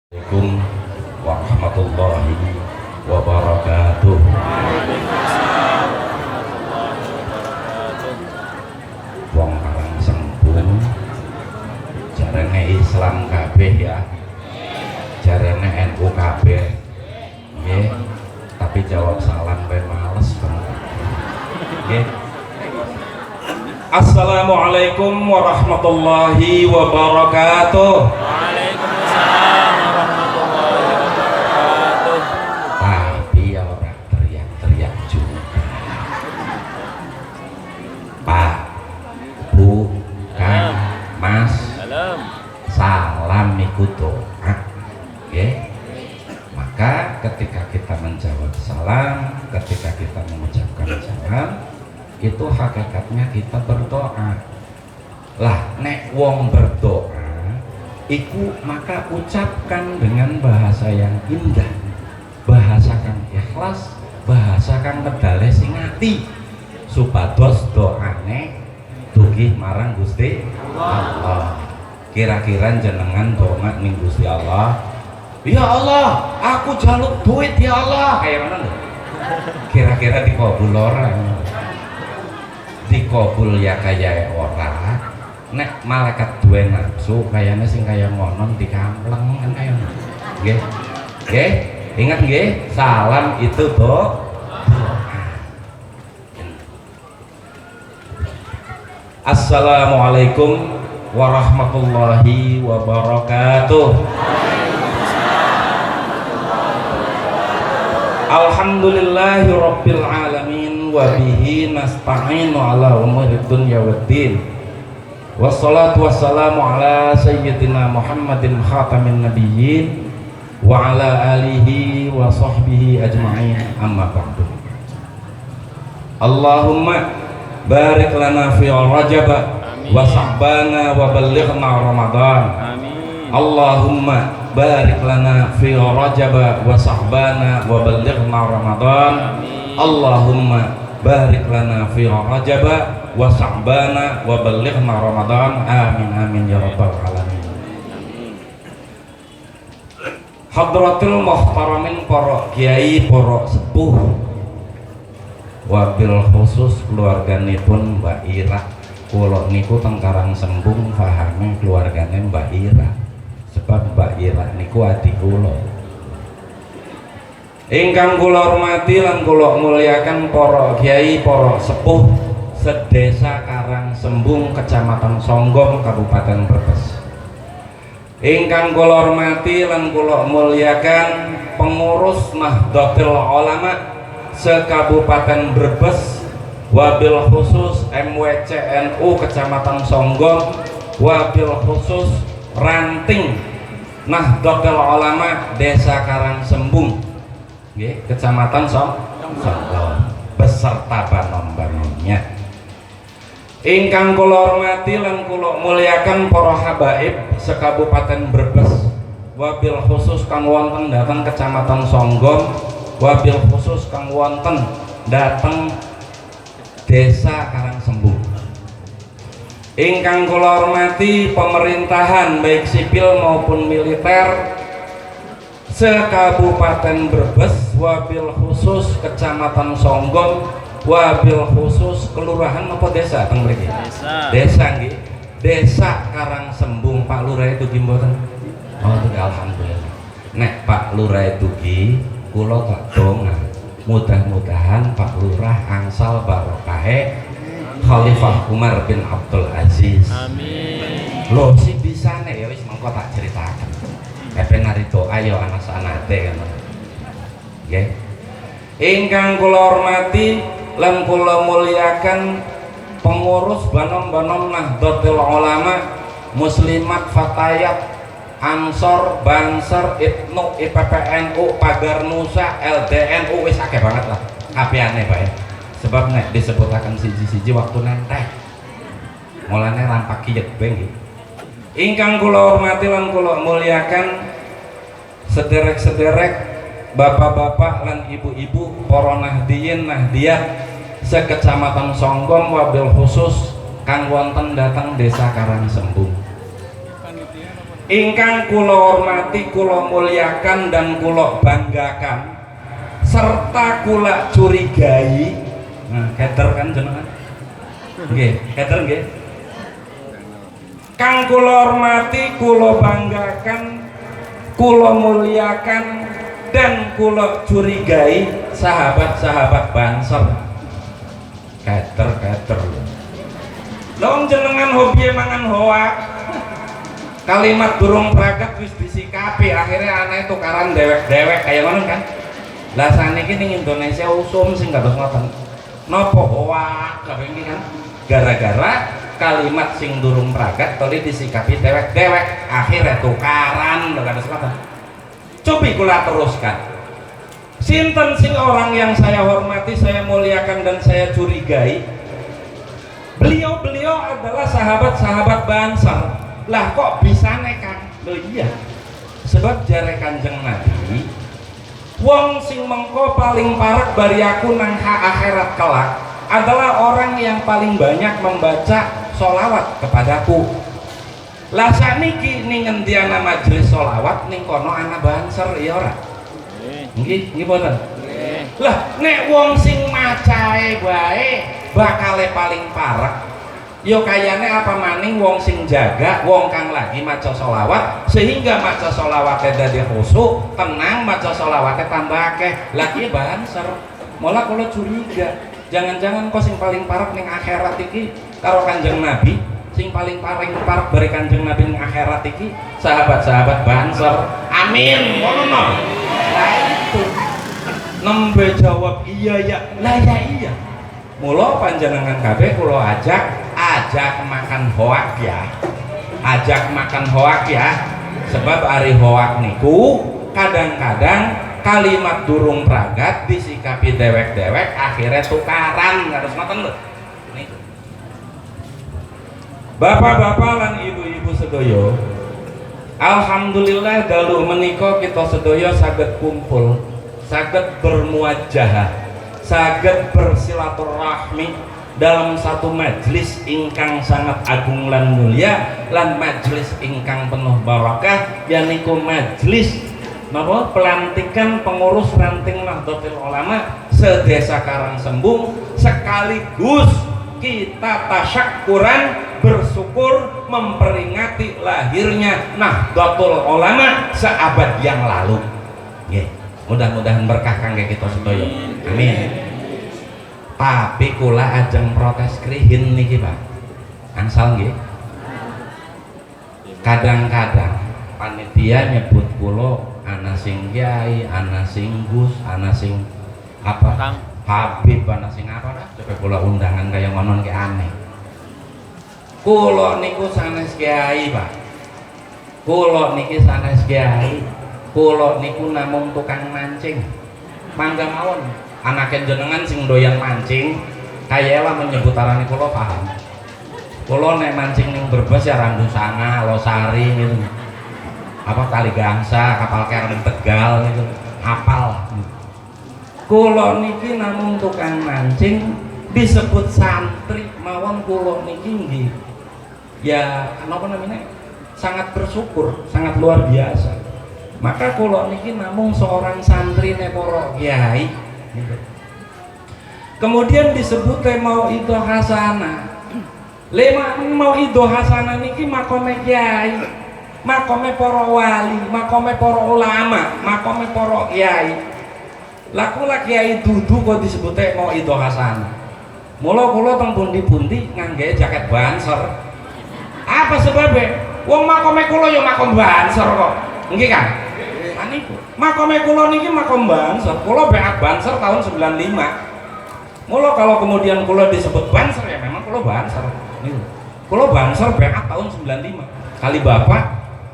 Assalamualaikum warahmatullahi wabarakatuh. Wong Karang Sembung jarene Islam kabeh ya, jarene NU kabeh nggih, tapi jawab salam ben males banget nggih. Assalamualaikum warahmatullahi wabarakatuh. Tapi ya orang teriak-teriak juga. Pak, Bu, Kang, Mas, salam ikut doa. Oke? Maka ketika kita menjawab salam, ketika kita mengucapkan salam, itu hakikatnya kita berdoa. Lah, nek wong berdoa, iku maka ucapkan dengan bahasa yang indah, bahasakan ikhlas, bahasakan pedale sing ati, supados doane dugi marang Gusti Allah. Kira-kira jenengan donga ning Gusti Allah, ya Allah, aku jaluk duit ya Allah, kayak mana lho? Kira-kira dikabul ora? Dikabul ya kaya ora. Nek malaikat duwe nafsu kayaknya sing kaya ngonon dikampleng kan kaya nggih. Nggih, ingat nggih, salam itu doa. Assalamualaikum warahmatullahi wabarakatuh. Alhamdulillahi rabbil alamin wa bihi nasta'inu ala umuri dunya waddin. Wassalatu wassalamu ala sayyidina Muhammadin khatamin nabiyyin wa ala alihi wa sahbihi ajma'in, amma ba'du. Allahumma barik lana fi Rajab wa Sya'bana wa ballighna Ramadan. Amin. Allahumma barik lana fi Rajab wa Sya'bana wa ballighna Ramadan. Amin. Allahumma barik lana fi Rajab wa Sya'bana wa ballighna Ramadan. Amin amin ya rabbal alamin. Hadratul muhtaramin, para kiai, para sepuh, wabil khusus keluarganipun Mbak Ira. Kula niku teng Karang Sembung pahame keluargane Mbak Ira, sebab Mbak Ira niku adik kula. Ingkang kula hormati lan kula muliakan para kiai, para sepuh sedesa Karang Sembung, Kecamatan Songgom, Kabupaten Brebes. Ingkang kula hormati lan kula muliakan pengurus Nahdlatul Ulama se-Kabupaten Brebes, wabil khusus MWCNU Kecamatan Songgom, wabil khusus ranting Nahdlatul Ulama Desa Karang Sembung, Kecamatan Songgom, beserta banom-banomnya. Ingkang kula hormati lan kula muliakan para habaib se-Kabupaten Brebes, wabil khusus kang wonten dhateng Kecamatan Songgom, wabil khusus kang wonten dhateng Desa Karang Sembung. Ingkang kula hormati pemerintahan baik sipil maupun militer se-Kabupaten Brebes, wabil khusus Kecamatan Songgom, wabil khusus kelurahan apa desa teng mriki? Desa nggih. Desa Karang Sembung. Pak Lurah itu mboten? Oh, alhamdulillah. Nek Pak Lurah itu kula tak donga, mudah-mudahan Pak Lurah angsal barokahe Khalifah Umar bin Abdul Aziz. Amin. Loh si bisane ya wis mengko tak ceritakan. Kepen nari doa ya anak sanate kan. Nggih. Ingkang kula hormati lan kula muliakan pengurus banom-banom Nahdlatul Ulama, Muslimat, Fatayat, Ansor, Banser, Ibnu, IPPNU, Pagar Nusa, LDNU, wis akeh banget lah kapiane Pak ya. Sebab nek disebutaken siji-siji waktu nenteh. Mulane rampaki yekbeng nggih. Ingkang kula hormati lan kula muliakan sederek-sederek bapak-bapak lan ibu-ibu, para nahdiyin nahdiyah se-Kecamatan Songgom, wabil khusus kang wonten datang Desa Karang Sembung. ingkang kula hormati, kula mulyakan dan kula banggakan serta kula curigai. Nah, keter kan jenengan? Nggih, keter nggih. Kang kula hormati, kula banggakan, kula mulyakan dan kula curigai sahabat-sahabat Banser. Keter. Long jenengan hobi mangan hoak. Kalimat durung pragat wis disikapi, akhirnya aneh tukaran dewek-dewek kayak mana kan? Lah saniki ning Indonesia usum sing kados ngoten. Napa hoak kabeh kan? Gara-gara kalimat sing durung pragat tadi disikapi dewek-dewek, akhirnya tukaran lho kados ngoten. Cobi kula teruskan. Sinten sing orang yang saya hormati, saya muliakan dan saya curigai? Beliau-beliau adalah sahabat-sahabat Banser. Lah kok bisa nekan? Loh iya, sebab jare Kanjeng Nabi, wong sing mengko paling parek bari aku nang akhirat kelak adalah orang yang paling banyak membaca sholawat kepadaku. Lah sakniki ning ngendiana majelis sholawat ning kono ana Banser ya ora? Nggih mboten. Lah nek wong sing macae bae bakale paling parek, yo kayane apa maning wong sing jaga, wong kang lagi maca sholawat sehingga maca sholawatnya dadi khusyuk, tenang, maca sholawatnya tambah akeh. Lagi Banser. Malah kula curiga, jangan-jangan kok sing paling parek ning akhirat iki karo Kanjeng Nabi, sing paling parek bari Kanjeng Nabi ning akhirat iki sahabat-sahabat Banser. Amin. Ngono no. Lah itu nembe jawab iya ya. Lah ya iya. Mula panjenengan kabeh kula ajak makan hoak ya. Ajak makan hoak ya. Sebab ari hoak niku kadang-kadang kalimat durung pragat disikapi dewek-dewek akhirnya tukaran harus ngoten lho. Niku. Bapak-bapak lan ibu-ibu sedaya, alhamdulillah dalu menika kita sedaya saged kumpul, saged bermuajahah, saged bersilaturahmi dalam satu majelis ingkang sangat agung lan mulia, lan majelis ingkang penuh barakah, yaiku majelis napa pelantikan pengurus ranting Nahdlatul Ulama sedesa Karangsembung, sekaligus kita tasyakuran bersyukur memperingati lahirnya Nahdlatul Ulama seabad yang lalu. Nggih, mudah-mudahan berkah kangge kita sedaya. Amin. Tapi kula ajeng protes krihin niki Pak. Angsal nggih. Kadang-kadang panitia nyebut kula ana sing kiai, ana sing gus, ana sing apa? Habib, ana sing apa dah? Coba kula undangan kaya ngono ki aneh. Kula niku sanes kiai, Pak. Kula niki sanes kiai. Kula niku namung tukang mancing. Mangga mawon. Anake jenengan sing doyan mancing, kayalah menyebut arane kula paham. Kula nek mancing ning Brebes ya Randusanga, Losari gitu. Apa Kali Gangsa, Kapal Kerem Tegal gitu. Hafal. Kula niki namung tukang mancing, disebut santri mawon kula niki nggih. Ya, apa namanya? Sangat bersyukur, sangat luar biasa. Maka kula niki namung seorang santri ne para kiai. Kemudian disebut mau itu hasanah. Lema mau itu hasanah niki makome kiai, makome para wali, makome para ulama, makome para kiai. Laku lah kiai dudu kok disebut mau itu hasanah. Mula kula teng pundi-pundi ngangge jaket Banser. Apa sebabnya? Wong makome kula ya makom Banser kok. Nggih kan? Aniku. Makome kula niki makom Banser. Kula beat Banser tahun 95. Mula kalau kemudian kula disebut Banser ya memang kula Banser. Niku. Kula Banser beat tahun 95. Kali bapak,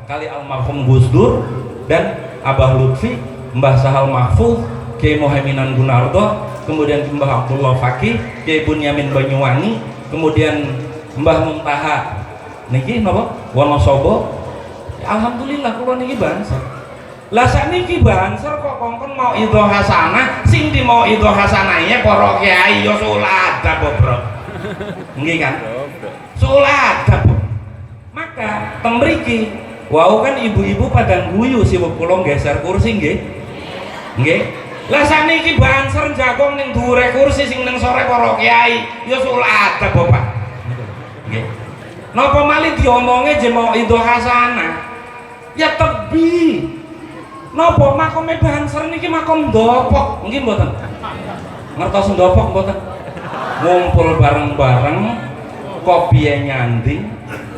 kali almarhum Gus Dur dan Abah Lutfi, Mbah Sahal Mahfuz, Kiai Mohaminan Gunardo, kemudian Mbah Abdullah Fakih, Kiai Bunyamin Banyuwangi, kemudian Mbah Muntaha niki napa? Wonosobo. Alhamdulillah kula niki Banser. Lah sakniki Banser kok kongkon mau itu hasanah, sing di mau itu hasanahnya para kiai ya suladab bobrok. Nggih kan? Suladab. Maka temriki Wau kan ibu-ibu pada guyu sibuk kula geser kursi nggih. Nggih. Lah saniki banser jagong ning dhuwure kursi sing ning sore para kiai ya salat Bapak. Nggih. Napa malih diomonge je mau itu hasanah. Ya tebi. Napa makome banser niki makom ndopok nggih mboten? Ngertos ndopok mboten? Ngumpul bareng-bareng, kopiye nyanding,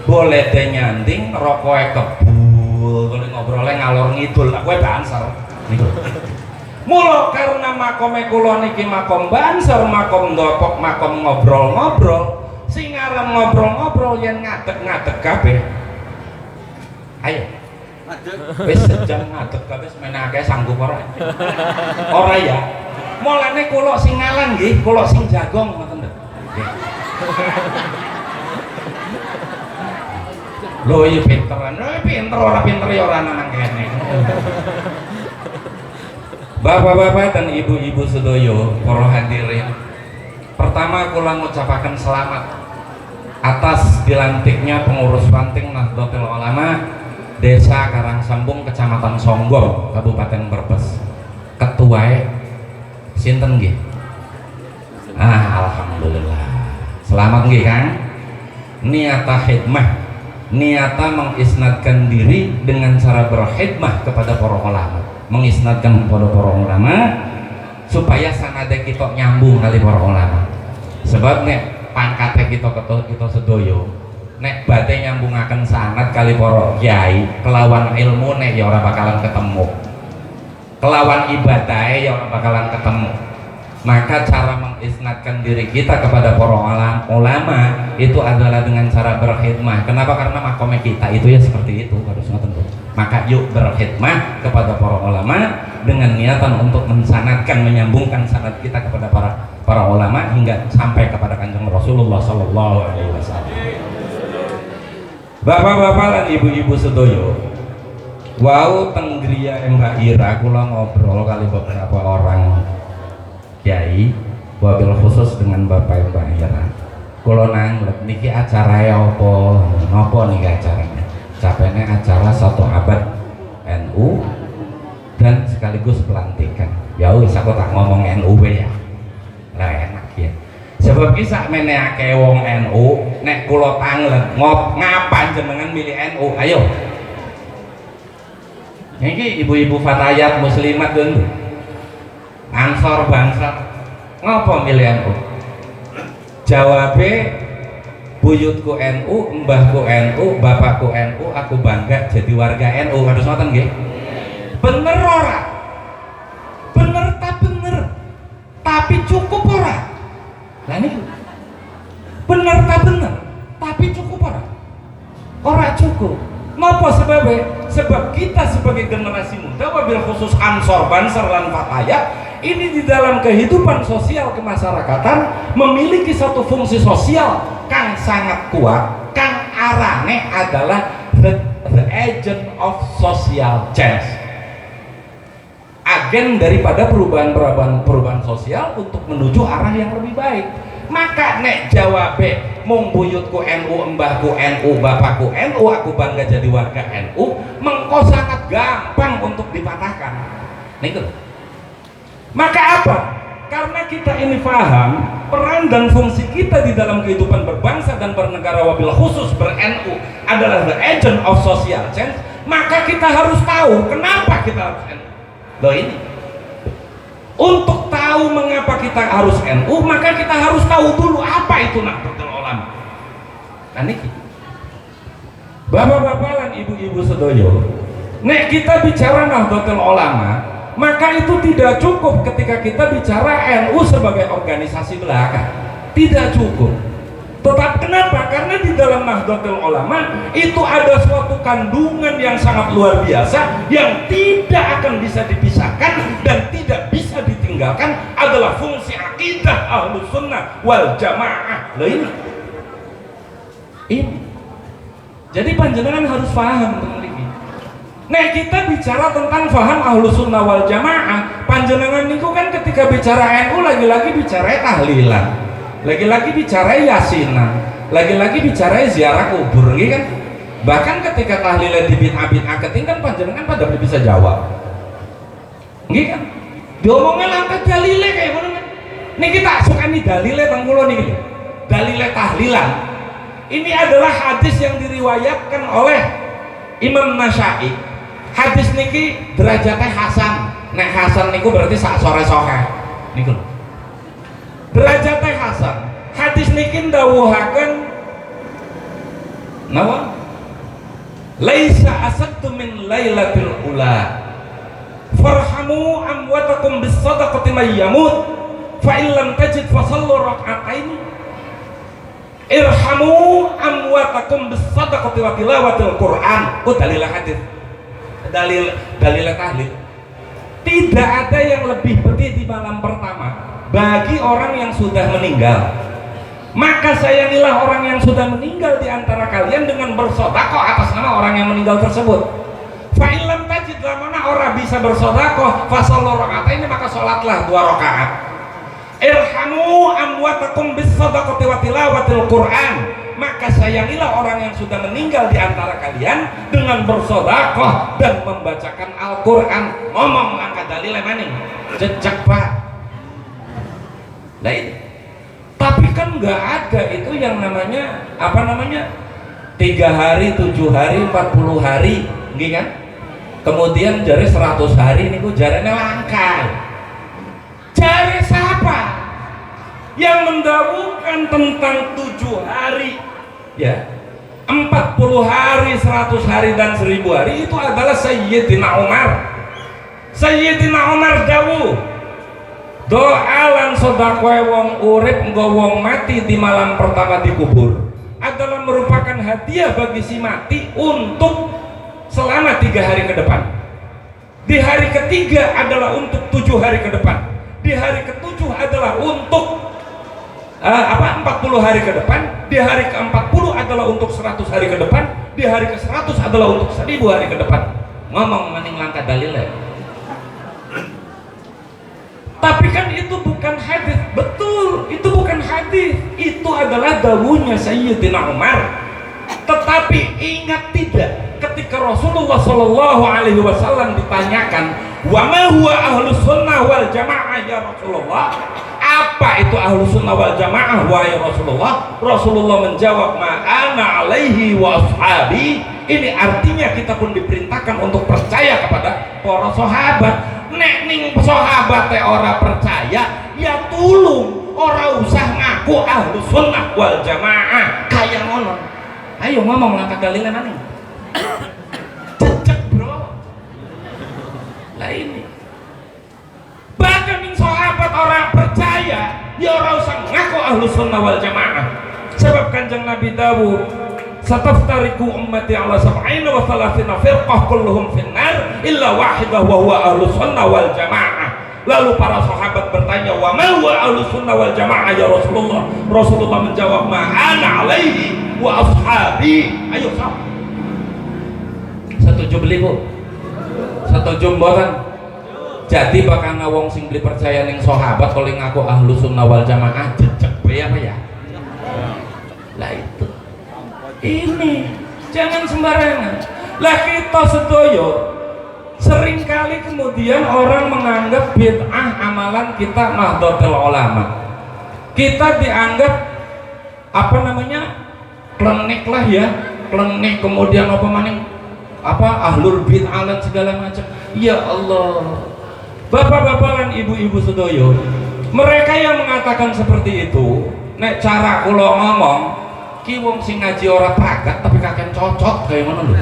bolete nyanding, rokoke kebul, ngobrolnya ngalor ngidul, kowe banser. Niku. Mula karena makome kula niki makom banser, makom ndopok, makom ngobrol-ngobrol, sing aran ngobrol-ngobrol yen ngadeg-ngadeg kabeh. Ayo. Wis sejam ngadeg kabeh menake sanggup ora? Ora ya. Mulane kula sing ngalang nggih, kula sing jagong ngoten lho. Lho iki pinteran, pinter ora pinter ya ora nang kene. Bapak-bapak dan ibu-ibu sedaya para hadirin. Pertama kula ngucapaken selamat atas dilantiknya pengurus ranting Nahdlatul Ulama Desa Karangsambung, Kecamatan Songgom, Kabupaten Brebes. Ketuae sinten nggih? Alhamdulillah. Selamat nggih Kang. Niata khidmah, niata mengisnadkan diri dengan cara berkhidmah kepada para ulama, mengisnadkan kepada para ulama supaya sanade kita nyambung kali para ulama. Sebab nek pangkate kita sedaya nek badhe nyambungaken sanad kali para kiai kelawan ilmu nek ya ora bakalan ketemu. Kelawan ibadahnya yang bakalan ketemu. Maka cara mengisnadkan diri kita kepada para ulama itu adalah dengan cara berkhidmah. Kenapa? Karena makomnya kita itu ya seperti itu, harus ngoten. Maka yuk berkhidmah kepada para ulama dengan niatan untuk mensanadkan, menyambungkan sanad kita kepada para ulama hingga sampai kepada Kanjeng Rasulullah Sallallahu Alaihi Wasallam. Bapak-bapak dan ibu-ibu sedaya, wow, tenggria Mbak Ira kula ngobrol kali beberapa orang kiai, wabil khusus dengan Bapak Mbak Ira. Kula nanglet niki acara apa? Napa niki acaranya? Capene acara 1 abad NU dan sekaligus pelantikan. Ya wis aku tak ngomong NU ya. Lah enak ya. Sebab ki sakmene akeh wong NU, nek kula tanglet ngapa jenengan milih NU? Ayo. Niki ibu-ibu fatayat muslimat dulu ansor bangsa ngapa milih NU? Jawabe buyutku NU, mbahku NU, bapakku NU, aku bangga jadi warga NU. Harus ngoten nggih? Bener ora? Bener tak bener? Tapi cukup ora? Lah niku. Bener tak bener? Tapi cukup ora? Ora cukup. Napa sebabnya? Sebab kita sebagai generasi muda, wabil khusus ansor, banser, dan fatayat, ini di dalam kehidupan sosial kemasyarakatan memiliki satu fungsi sosial kang sangat kuat, kang arane adalah the agent of social change, agen daripada perubahan sosial untuk menuju arah yang lebih baik. Maka nek jawabe mung buyutku NU, mbahku NU, bapakku NU, aku bangga jadi warga NU, mengko sangat gampang untuk dipatahkan. Niku. Maka apa? Karena kita ini paham peran dan fungsi kita di dalam kehidupan berbangsa dan bernegara, wabil khusus ber-NU adalah the agent of social change, maka kita harus tahu kenapa kita harus NU. Loh ini. Untuk tahu mengapa kita harus NU, maka kita harus tahu dulu apa itu Nahdlatul Ulama. Nah niki. Bapak-bapak dan ibu-ibu sedoyo, nek kita bicara Nahdlatul Ulama, maka itu tidak cukup ketika kita bicara NU sebagai organisasi belaka. Tidak cukup. Tetap kenapa? Karena di dalam Nahdlatul Ulama itu ada suatu kandungan yang sangat luar biasa yang tidak akan bisa dipisahkan dan tidak bisa ditinggalkan, adalah fungsi akidah Ahlus Sunnah wal Jamaah. Loh ini. Jadi panjenengan harus paham tentang ini. Nah kita bicara tentang faham Ahlus Sunnah wal Jamaah, panjenengan niku kan ketika bicara NU lagi-lagi bicara tahlilan, lagi-lagi bicara yasinan, lagi-lagi bicara ziarah kubur, gitu kan? Bahkan ketika tahlilnya di bid'ah ketingkan panjenengan pada bisa jawab. Nggih kan? Diomongnya langkah dalile kayak ngono kan. Niki tak sukani dalile teng kula niki. Dalile tahlilan. Ini adalah hadis yang diriwayatkan oleh Imam Nasyai. Hadis niki derajatnya hasan. Nek hasan niku berarti sak sore sohe. Niku. Derajatnya hasan. Hadis niki ndawuhaken nawa? Laisa asaddu min lailatul ula. Farhamu amwatakum bis sadaqati may yamut fa in lam tajid fa sallu rak'atain. Irhamu amwatakum bis sadaqati wa tilawatil Qur'an. Oh dalil hadis. Dalil tahlil. Tidak ada yang lebih pedih di malam pertama bagi orang yang sudah meninggal. Maka sayangilah orang yang sudah meninggal di antara kalian dengan bersedekah atas nama orang yang meninggal tersebut. Fa in lam tajid, lamana orang bisa bersedekah fa sallu rak'atain, maka salatlah 2 rakaat. Irhamu amwatakum bis sadaqati wa tilawatil Qur'an. Maka sayangilah orang yang sudah meninggal di antara kalian dengan bersedekah dan membacakan Al-Qur'an. Ngomong angka dalile maning. Jejak Pak. Lain. Tapi kan nggak ada itu yang namanya 3 hari, 7 hari, 40 hari, gitu kan? Kemudian jari 100 hari niku jarene langka. Jari siapa yang mendawukan tentang 7 hari, ya, 40 hari, 100 hari dan 1000 hari itu adalah Sayyidina Umar. Sayyidina Umar dawuh, doa lan sedekah wong urip nggo wong mati di malam pertama dikubur adalah merupakan hadiah bagi si mati untuk selama 3 hari ke depan. Di hari ketiga adalah untuk 7 hari ke depan. Di hari ke-7 adalah untuk 40 hari ke depan. Di hari ke-40 adalah untuk 100 hari ke depan. Di hari ke-100 adalah untuk 1000 hari ke depan. Ngomong maning langkah dalilnya. Tapi kan itu bukan hadis. Betul, itu bukan hadis. Itu adalah dawuhnya Sayyidina Umar. Tetapi ingat tidak, ketika Rasulullah Shallallahu Alaihi Wasallam ditanyakan, wa ma huwa ahlus sunnah wal jamaah ya Rasulullah, apa itu ahlus sunnah wal jamaah wahai Rasulullah? Rasulullah menjawab, ma ana alaihi wa ashabi. Ini artinya kita pun diperintahkan untuk percaya kepada para sahabat. Nek ning sahabat ora percaya, ya tulung ora usah ngaku ahlus sunnah wal jamaah kayak ngono. Ayo ngomong langkah dalilnya mana? Cecek bro. Lah ini. Bahkan ning sahabat orang percaya, ya ora usah ngaku ahlus sunnah wal jamaah. Sebab Kanjeng Nabi dawuh, sataftariku ummati ala sab'ina wa thalathina firqah kulluhum finnar illa wahidah wa huwa ahlus sunnah wal jamaah. Lalu para sahabat bertanya, wa ma huwa ahlus sunnah wal jamaah ya Rasulullah? Rasulullah menjawab, ma ana alaihi wa ashabi. Ayo sah. Setuju beli Bu? Setuju mboten? Jadi bakal wong sing beli percaya ning sahabat kalau ngaku ahlus sunnah wal jamaah jejak bae apa ya? Lah itu. Ini jangan sembarangan. Lah kita sedoyo seringkali kemudian orang menganggap bid'ah amalan kita Nahdlatul Ulama. Kita dianggap klenik lah ya, klenik, kemudian ahlul bid'ah dan segala macam. Ya Allah, bapak-bapak dan ibu-ibu sedoyo, mereka yang mengatakan seperti itu, nek cara kula ngomong, ki wong sing ngaji ora pragat tapi kakek cocot kayak mana lho.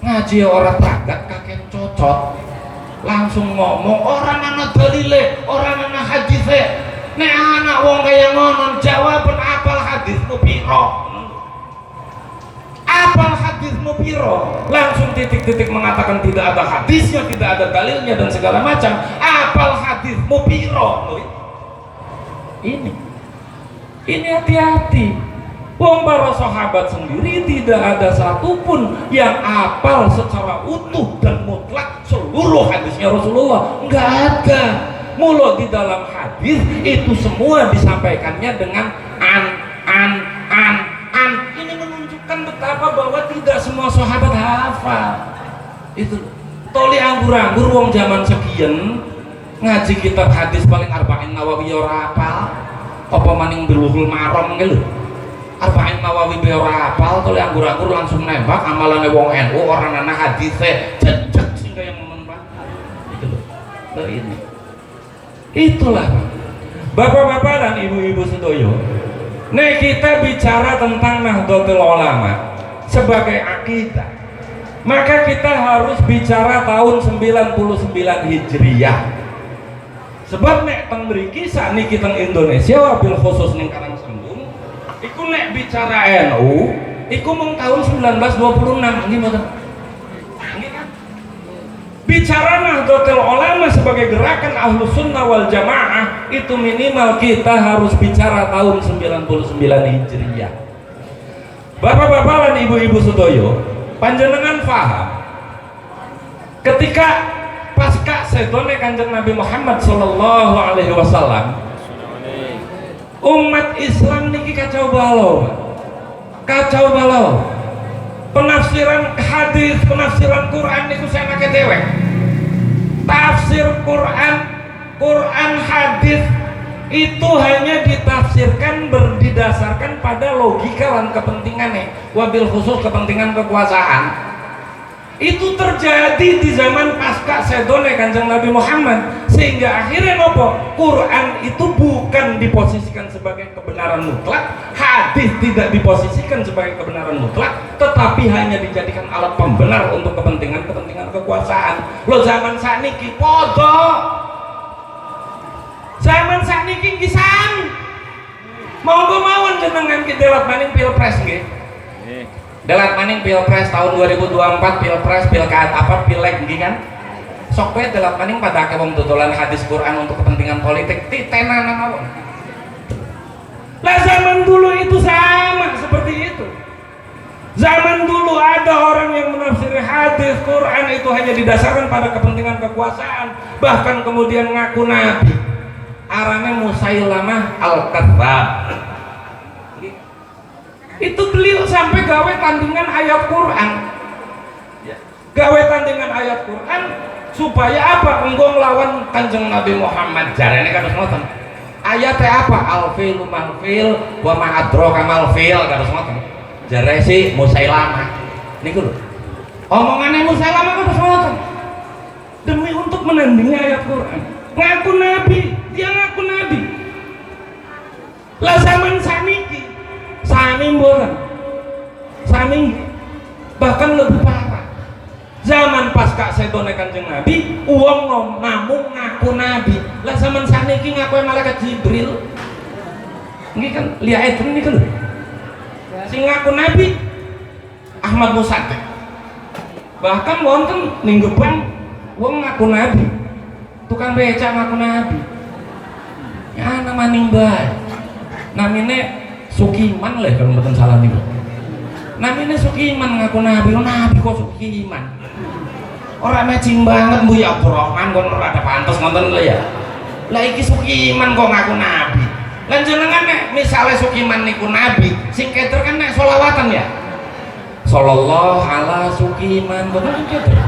Ngaji ora pragat kakek cocot, langsung ngomong orang ana dalile, orang ana hadise. Nek anak wong kaya ngono jawaban apal hadismu piro? Apal hadismu piro? Langsung titik-titik mengatakan tidak ada hadisnya, tidak ada dalilnya dan segala macam. Apal hadismu piro? Ini hati-hati. Wong para sahabat sendiri tidak ada satupun yang apal secara utuh dan mutlak seluruh hadisnya Rasulullah. Enggak ada. Mula di dalam hadis itu semua disampaikannya dengan an. Ini menunjukkan hafal. Itu toli anggur-anggur wong zaman sekian ngaji kitab hadis paling Arba'in Nawawi ora hafal. Apa maning Bulughul Maram ki lho. Arba'in Nawawi ora hafal, toli anggur-anggur langsung nembak amalane wong NU orang ana hadise jejeg sing kaya ngono Pak. Itu lho. Loh ini. Itulah Bapak-bapak dan ibu-ibu sedoyo. Nek kita bicara tentang Nahdlatul Ulama sebagai akidah, maka kita harus bicara tahun 99 Hijriyah. Sebab nek teng mriki sakniki teng Indonesia wabil khusus ning Karangsembung iku nek bicara NU iku mung tahun 1926 nggih mboten. Nggih kan? Bicara Nahdlatul Ulama sebagai gerakan Ahlus Sunnah wal Jamaah itu minimal kita harus bicara tahun 99 Hijriyah. Bapak-bapak dan ibu-ibu sedoyo, panjenengan paham ketika pasca setone Kanjeng Nabi Muhammad sallallahu alaihi wasallam umat Islam niki kacau balau. Kacau balau. Penafsiran hadis, penafsiran Quran niku sanake dewek. Tafsir Quran hadis itu hanya ditafsirkan berdasarkan pada logika dan kepentingannya, wabil khusus kepentingan kekuasaan. Itu terjadi di zaman pasca sedone Kanjeng Nabi Muhammad, sehingga akhirnya nopo Quran itu bukan diposisikan sebagai kebenaran mutlak, hadis tidak diposisikan sebagai kebenaran mutlak, tetapi hanya dijadikan alat pembenar untuk kepentingan kekuasaan. Lo zaman sakniki podo, zaman sakniki kisah monggo mawon jenengan ki delat maning pilpres nggih. Delat maning pilpres tahun 2024, pilpres pilkada apa pileg nggih kan. Sok wae delat maning pada wong dodolan hadis Quran untuk kepentingan politik titenan mawon. Lah zaman dulu itu sama seperti itu. Zaman dulu ada orang yang menafsiri hadis Quran itu hanya didasarkan pada kepentingan kekuasaan, bahkan kemudian ngaku nabi. Arane Musailamah Al-Kadzdzab. Itu beliau sampai gawe tandingan ayat Quran. Gawe tandingan ayat Quran supaya apa? Engko nglawan Kanjeng Nabi Muhammad. Jarene kados ngoten. Ayatnya apa? Al-filu mal-fil wa ma adraka mal-fil kados ngoten. Jare si Musailamah. Niku lho. Omongane Musailamah kados ngoten. Demi untuk menandingi ayat Quran. Ngaku nabi, dia ngaku nabi. Lah zaman saniki sami mboten. Sami bahkan lebih parah. Zaman pasca setone Kanjeng Nabi, uang namung ngaku nabi. Lah zaman saniki ngaku malaikat Jibril. Nggih kan lihat niku lho. Sing ngaku nabi Ahmad Musaddiq. Bahkan wonten ning Gebang wong ngaku nabi. Tukang becak ngaku nabi. Ya nama bae. Namine Sukiman lah kalau mboten salah niku. Namine Sukiman ngaku nabi. Nabi kok Sukiman. Ora matching banget Bu ya Abdurrahman kon ora ada pantes ngoten lho ya. Lah iki Sukiman kok ngaku nabi. Lan jenengan nek misale Sukiman niku nabi, sing keder kan nek selawatan ya. Sallallahu ala Sukiman bener keder.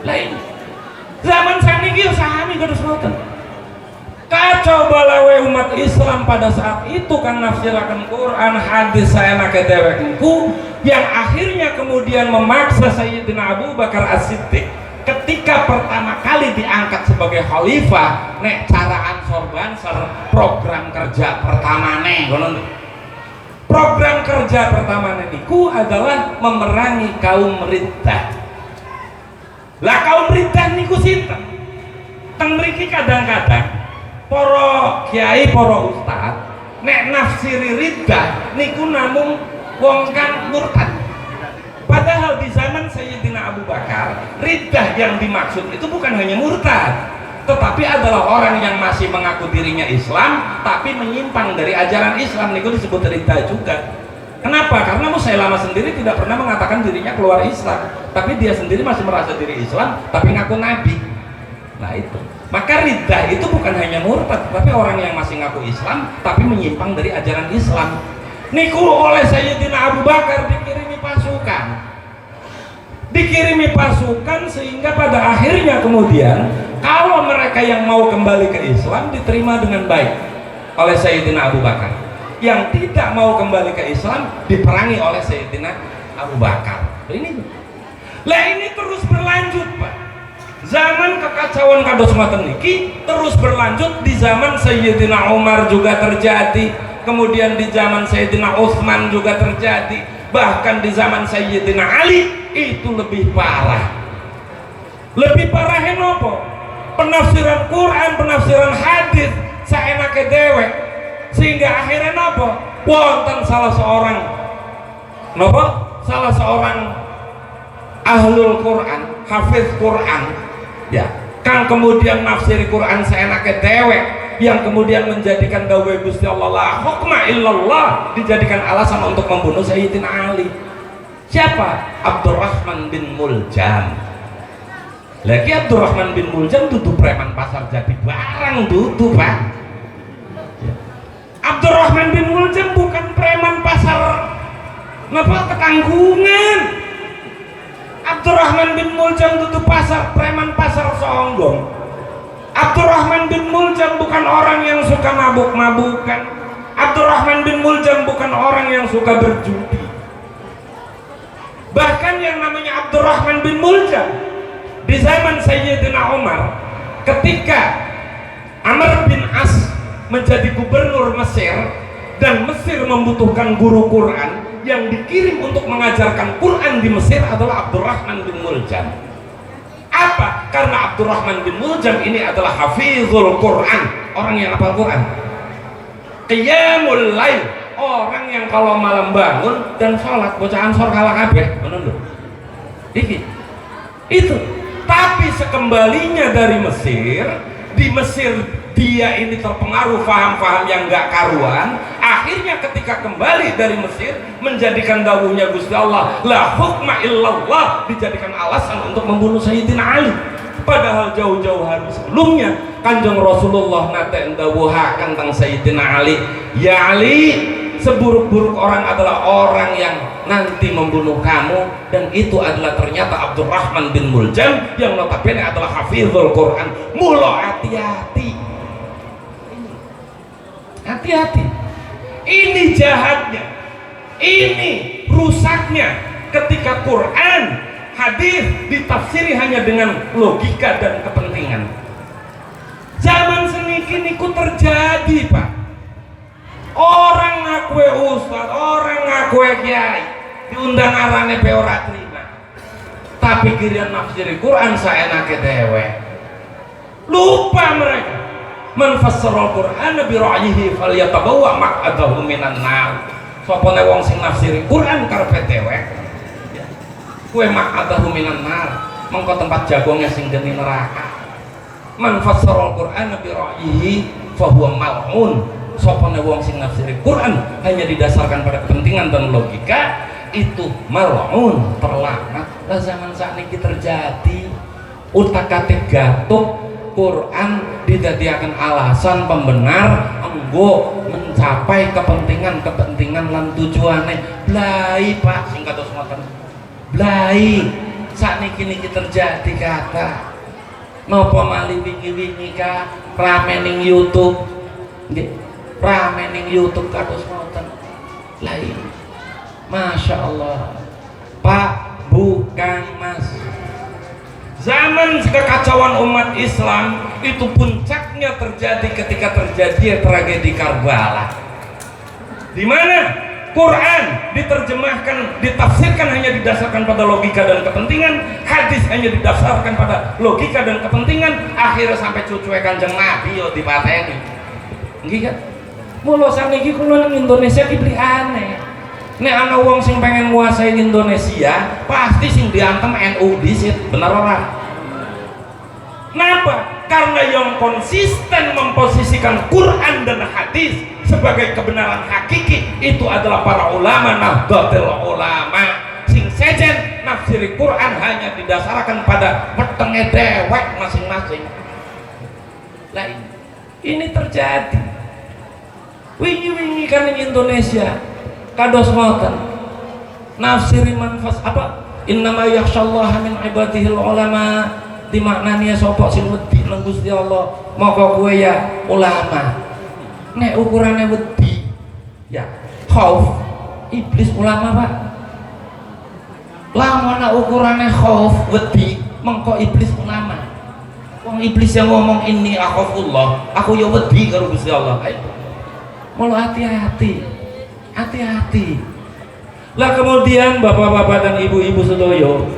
Lah ini zaman saniki sami kados ngoten. Kacau balawe umat Islam pada saat itu kan nafsirakan Quran hadis saenake dewekku yang akhirnya kemudian memaksa Sayyidina Abu Bakar As-Siddiq ketika pertama kali diangkat sebagai khalifah nek cara ansor banser program kerja pertamane ngono. Program kerja pertamane niku adalah memerangi kaum riddah. Lah kaum riddah niku sinten? Teng mriki kadang-kadang para kiai, para ustad nek nafsiri riddah niku namung wong kang murtad. Padahal di zaman Sayyidina Abu Bakar, riddah yang dimaksud itu bukan hanya murtad, tetapi adalah orang yang masih mengaku dirinya Islam tapi menyimpang dari ajaran Islam, niku disebut riddah juga. Kenapa? Karena Musailamah sendiri tidak pernah mengatakan dirinya keluar Islam, tapi dia sendiri masih merasa diri Islam tapi ngaku nabi. Nah itu, maka riddah itu bukan hanya murtad, tapi orang yang masih ngaku Islam tapi menyimpang dari ajaran Islam. Niku oleh Sayyidina Abu Bakar dikirimi pasukan dikirimi pasukan, sehingga pada akhirnya kemudian kalau mereka yang mau kembali ke Islam diterima dengan baik oleh Sayyidina Abu Bakar, yang tidak mau kembali ke Islam diperangi oleh Sayyidina Abu Bakar. Ini terus berlanjut, Pak. Zaman kekacauan kados ngoten niki terus berlanjut. Di zaman Sayyidina Umar juga terjadi, kemudian di zaman Sayyidina Utsman juga terjadi, bahkan di zaman Sayyidina Ali itu lebih parah. Lebih parah nopo? Penafsiran Quran, penafsiran hadis saenake dewek, sehingga akhirnya nopo? Wonten salah seorang nopo? Salah seorang ahlul Quran, hafiz Quran, ya, kang kemudian nafsiri Quran saenake dewek, yang kemudian menjadikan dawuh Gusti Allah la hukma illallah dijadikan alasan untuk membunuh Sayyidina Ali. Siapa? Abdurrahman bin Muljam. Lagi Abdurrahman bin Muljam dudu preman pasar jadi barang dudu, Pak. Abdurrahman bin Muljam bukan preman pasar napa ketanggungan. Abdurrahman bin Muljam dudu preman pasar Songgong. Abdurrahman bin Muljam bukan orang yang suka mabuk-mabukan. Abdurrahman bin Muljam bukan orang yang suka berjudi. Bahkan yang namanya Abdurrahman bin Muljam di zaman Sayyidina Umar, ketika Amr bin As menjadi gubernur Mesir dan Mesir membutuhkan guru Quran, yang dikirim untuk mengajarkan Quran di Mesir adalah Abdurrahman bin Muljam. Apa? Karena Abdurrahman bin Muljam ini adalah hafizul Quran, orang yang hafal Quran. Qiyamul lail, orang yang kalau malam bangun dan sholat bacaan sor kalah kabeh, ngono lho. Itu. Tapi sekembalinya dari Mesir, di Mesir dia ini terpengaruh faham-faham yang gak karuan. Akhirnya ketika kembali dari Mesir menjadikan dawuhnya Gusti Allah la hukma illallah dijadikan alasan untuk membunuh Sayyidina Ali. Padahal jauh-jauh hari sebelumnya Kanjeng Rasulullah nate ndawuhaken tentang Sayyidina Ali, ya Ali, seburuk-buruk orang adalah orang yang nanti membunuh kamu, dan itu adalah ternyata Abdurrahman bin Muljam yang notabene adalah hafizul Quran. Mula hati-hati. Hati-hati. Ini jahatnya, ini rusaknya ketika Quran, hadis ditafsiri hanya dengan logika dan kepentingan. Zaman seniki niku terjadi, Pak. Orang ngaku ustaz, orang ngaku kiai, diundang arane pe ora terima. Tapi kirian nafsiri Quran saenake dhewe. Lupa mereka. Man fassara Qur'ana bi ra'yihi falyatabawwa maq'adahu minan nar. Sopone wong sing nafsiri Quran karepe dhewe, kuwe maq'adahu minan nar, mengko tempat jagongnya sing geni neraka. Man fassara Qur'ana bi ra'yihi fa huwa mal'un. Sopone wong sing nafsiri Quran hanya didasarkan pada kepentingan dan logika, itu mal'un, terlaknat. Lah zaman sakniki terjadi utak-atik gatuk Quran didadiakan alasan pembenar enggo mencapai kepentingan lan tujuane. Blai, Pak, sing kados ngoten. Blai. Sakniki niki terjadi kata. Napa mali wingi-wingi ka rame ning YouTube. Nggih. Rame ning YouTube kados ngoten. Lah iya. Masya Allah. Pak, Bu, Kang, Mas. Zaman kekacauan umat Islam itu puncaknya terjadi ketika terjadi tragedi Karbala, di mana Quran diterjemahkan, ditafsirkan hanya didasarkan pada logika dan kepentingan, hadis hanya didasarkan pada logika dan kepentingan, akhirnya sampai cucuke Kanjeng Nabi yo dipateni. Nggih kan? Mula saniki kula nang Indonesia dibeli aneh. Nek ana wong sing pengen nguasai Indonesia, pasti sing diantem NU disit, bener ora? Kenapa? Karena yang konsisten memposisikan Quran dan hadis sebagai kebenaran hakiki itu adalah para ulama Nahdlatul Ulama. Sing sejen nafsiri Quran hanya didasarkan pada petenge dewek masing-masing. Lah ini terjadi. Wingi-wingi kan di Indonesia kados ngoten nafsiri manfas apa innama yakhsyallaha min ibadihil ulama, dimaknani sapa sing wedi nang Gusti Allah maka kowe ya ulama. Nek ukurane wedi ya khauf, iblis ulama Pak. Lamun ukurane khauf wedi mengko iblis ulama. Wong iblis yang ngomong ini akhafullah, aku ya wedi karo Gusti Allah. Ayo. Mula hati-hati. Hati-hati. Lah kemudian bapak-bapak dan ibu-ibu sedoyo,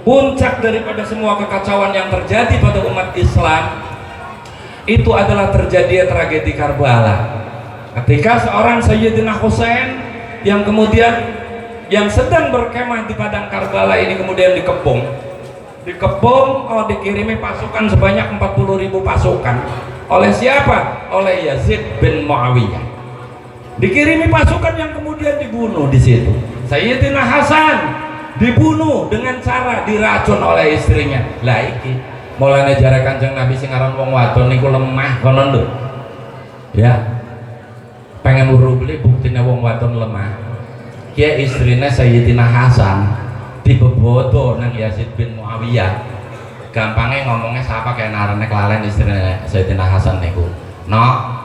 puncak daripada semua kekacauan yang terjadi pada umat Islam itu adalah terjadi tragedi Karbala. Ketika seorang Sayyidina Husain yang kemudian yang sedang berkemah di padang Karbala ini kemudian dikepung, dikirimi pasukan sebanyak 40.000 pasukan. Oleh siapa? Oleh Yazid bin Muawiyah. Dikirimi pasukan yang kemudian dibunuh di situ. Sayyidina Hasan dibunuh dengan cara diracun oleh istrinya. Lah iki mulane jare Kanjeng Nabi sing aran wong wadon niku lemah konon lho. Ya. Pengen weruh beli buktine wong wadon lemah. Kia istrine Sayyidina Hasan dibebodo nang Yazid bin Muawiyah. Gampangnya ngomongnya siapa kayak narane kelalen istrine Sayyidina Hasan niku. No.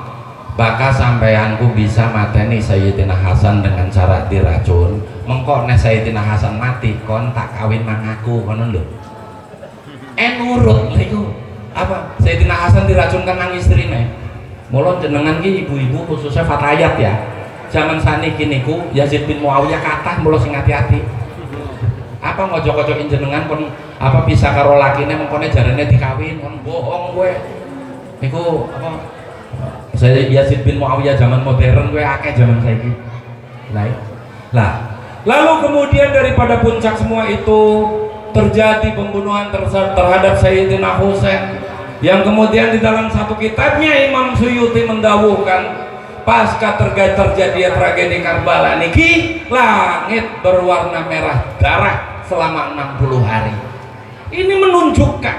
Bakal sampeyanku bisa mateni Sayyidina Hasan dengan cara diracun. Mengko nek Sayyidina Hasan mati kon tak kawin mang aku kono lho. Nurut lha iku. Apa? Sayyidina Hasan diracunkan nang istrine. Mula jenengan ki ibu-ibu khususnya fatayat ya. Zaman saniki niku Yazid bin Muawiyah kathah mula sing hati-hati. Apa ngojok-ngojokin jenengan kon apa bisa karo lakine mengkone jarene dikawin kon bohong kowe. Niku apa? Saya Yazid bin Muawiyah zaman modern gue akeh zaman saiki. Lah, lalu kemudian daripada puncak semua itu terjadi pembunuhan terhadap Sayyidina Husain yang kemudian di dalam satu kitabnya Imam Suyuti mendawuhkan pasca terjadi tragedi Karbala niki langit berwarna merah darah selama 60 hari. Ini menunjukkan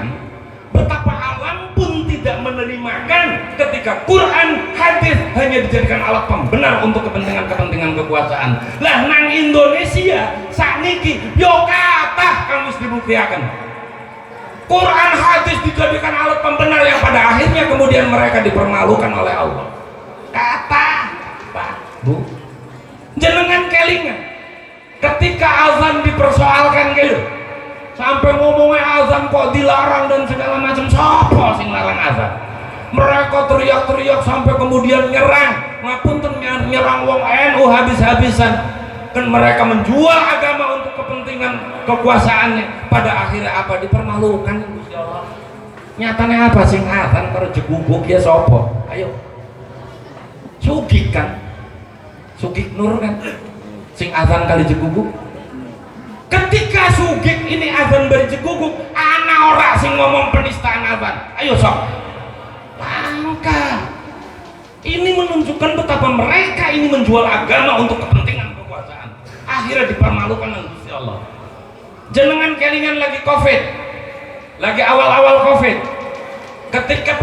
betapa alam pun tidak menerimakan ketika Quran hadis hanya dijadikan alat pembenar untuk kepentingan kekuasaan. Lah nang Indonesia sakniki yo kathah kang wis dibuktiaken. Quran hadis dijadikan alat pembenar yang pada akhirnya kemudian mereka dipermalukan oleh Allah. Kata Pak Bu jenengan kelingan ketika azan dipersoalkan gitu sampai ngomongnya azan kok dilarang dan segala macam. Siapa sing larang azan? Mereka teriak-teriak sampai kemudian nyerang, ngapunten nyerang wong NU habis-habisan. Kan mereka menjual agama untuk kepentingan kekuasaannya. Pada akhirnya apa? Dipermalukan. Nyatanya apa sing azan karo jeguguk ya sapa? Ayo. Sugih kan? Sugih Nur kan? Sing azan kali jeguguk. Ketika Sugih ini azan bari jeguguk, ana ora sing ngomong penistaan azan. Ayo sok. Langka. Ini menunjukkan betapa mereka ini menjual agama untuk kepentingan kekuasaan. Akhirnya dipermalukan oleh Gusti Allah. Jenengan kelingan lagi Covid. Lagi awal-awal Covid. Ketika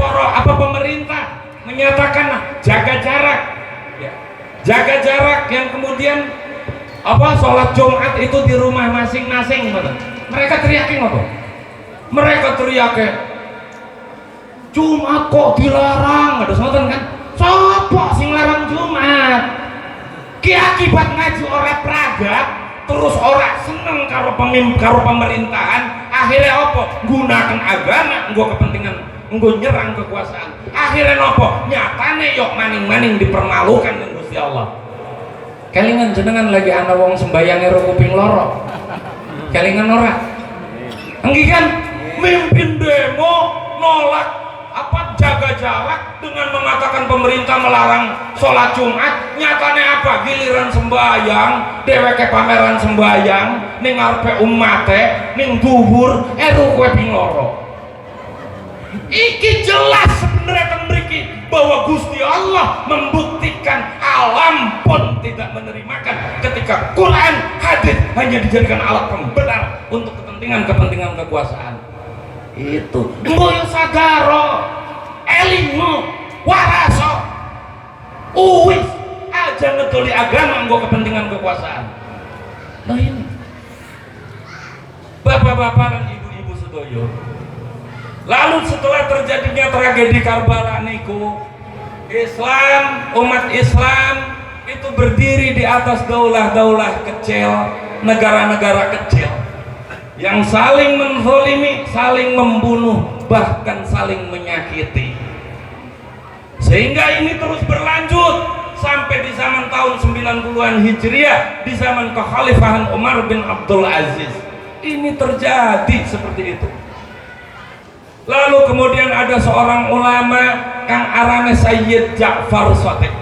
pemerintah menyatakan jaga jarak. Ya. Jaga jarak yang kemudian sholat Jumat itu di rumah masing-masing. Mereka teriakin apa? Mereka teriakin Jumat kok dilarang, ada sonten kan? Sopo sing larang Jumat? Ki akibat ngaji ora pragat, terus ora seneng karo pemerintahan, akhirnya apa? Gunakan agama nggo kepentingan, nggo nyerang kekuasaan. Akhirnya apa? Nyatane yok maning-maning dipermalukan dengan Gusti Allah. Kelingan jenengan lagi ana wong sembayang ero kuping loro. Kelingan ora? Enggi kan mimpin demo nolak jaga jarak dengan mengatakan pemerintah melarang sholat Jumat. Nyatanya apa? Giliran sembayang dheweke pameran sembayang ning ngarepe umate ning dhuwur ero kuping loro. Iki jelas sebenarnya mriki bahwa Gusti Allah membuktikan alam pun tidak menerimakan ketika Quran hadis hanya dijadikan alat pembenar untuk kepentingan kekuasaan. Itu mboyo sagaro elingo waraso uwis aja ngedoli agama nggo kepentingan kekuasaan. Nah ini bapak-bapak dan ibu-ibu sedoyo. Lalu setelah terjadinya tragedi Karbala niku, Islam, umat Islam itu berdiri di atas daulah-daulah kecil, negara-negara kecil yang saling menzalimi, saling membunuh, bahkan saling menyakiti. Sehingga ini terus berlanjut sampai di zaman tahun 90-an Hijriah, di zaman kekhalifahan Umar bin Abdul Aziz. Ini terjadi seperti itu. Lalu kemudian ada seorang ulama kang arane Sayyid Ja'far Shadiq.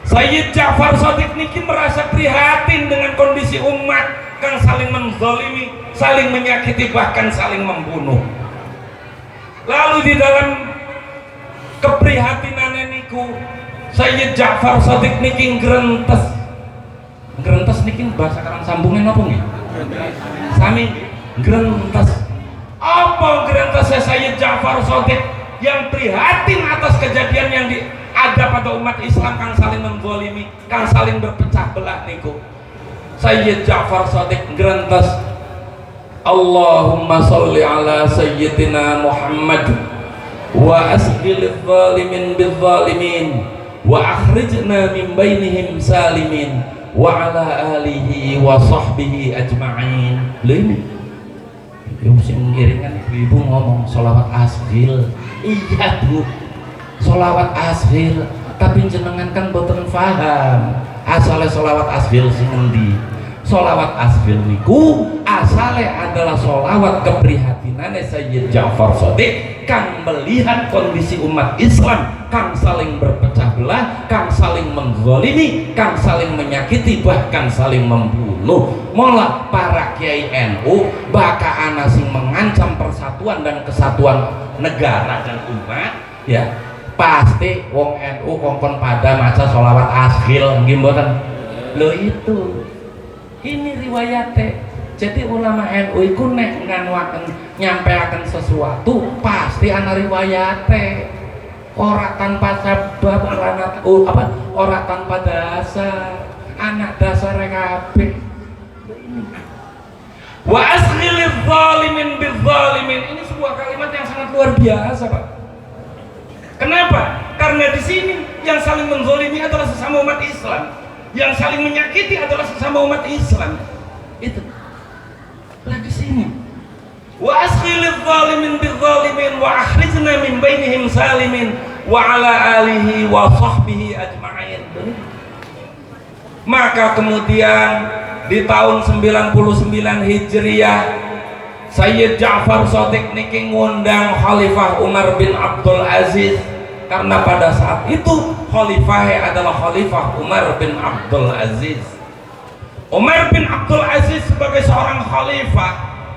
Sayyid Ja'far Shadiq niki merasa prihatin dengan kondisi umat kang saling menzalimi, saling menyakiti, bahkan saling membunuh. Lalu di dalam keprihatinannya niku Sayyid Ja'far Shadiq niki ngrentes. Ngrentes niki bahasa karang sambungnya napa nggih? Sami ngrentes. Apa ngrentesnya Sayyid Ja'far Shadiq yang prihatin atas kejadian yang ada pada umat Islam kang saling menzalimi, kang saling berpecah belah niku. Sayyid Ja'far Shadiq ngrentes, Allahumma sholli ala sayyidina Muhammad wa asghilil zalimin bil zalimin wa akhrijna min bainihim salimin wa ala alihi wa sahbihi ajma'in. Ini yang mengiringkan ibu-ibu ngomong sholawat asghil. Iya bu, sholawat asghil, tapi jenengan kan boten paham asalnya sholawat asghil sing endi. Sholawat asghil niku asale adalah sholawat keprihatinane Sayyid Ja'far Shadiq kang melihat kondisi umat Islam kang saling berpecah belah, kang saling menggolimi, kang saling menyakiti, bahkan saling membunuh. Mola para kiai NU baka ana sing mengancam persatuan dan kesatuan negara dan umat, ya pasti wong NU kongkon pada maca sholawat asghil nggih mboten. Lho itu ini riwayate. Jadi ulama NU iku nek nganwaken nyampeaken sesuatu pasti ana riwayate. Ora tanpa sebab, ora tanpa dasar. Anak dasar kabeh. Wa asghilil zalimin bil zalimin. Ini sebuah kalimat yang sangat luar biasa, Pak. Kenapa? Karena di sini yang saling menzalimi adalah sesama umat Islam. Yang saling menyakiti adalah sesama umat Islam. Itu lagi sini. Wa asghilil zalimin bil zalimin wa akhrijna min bainihim salimin wa ala alihi wa sahbihi ajma'in. Maka kemudian di tahun 99 Hijriah Sayyid Ja'far Shadiq niki ngundang Khalifah Umar bin Abdul Aziz, karena pada saat itu khalifah adalah Khalifah Umar bin Abdul Aziz. Umar bin Abdul Aziz sebagai seorang khalifah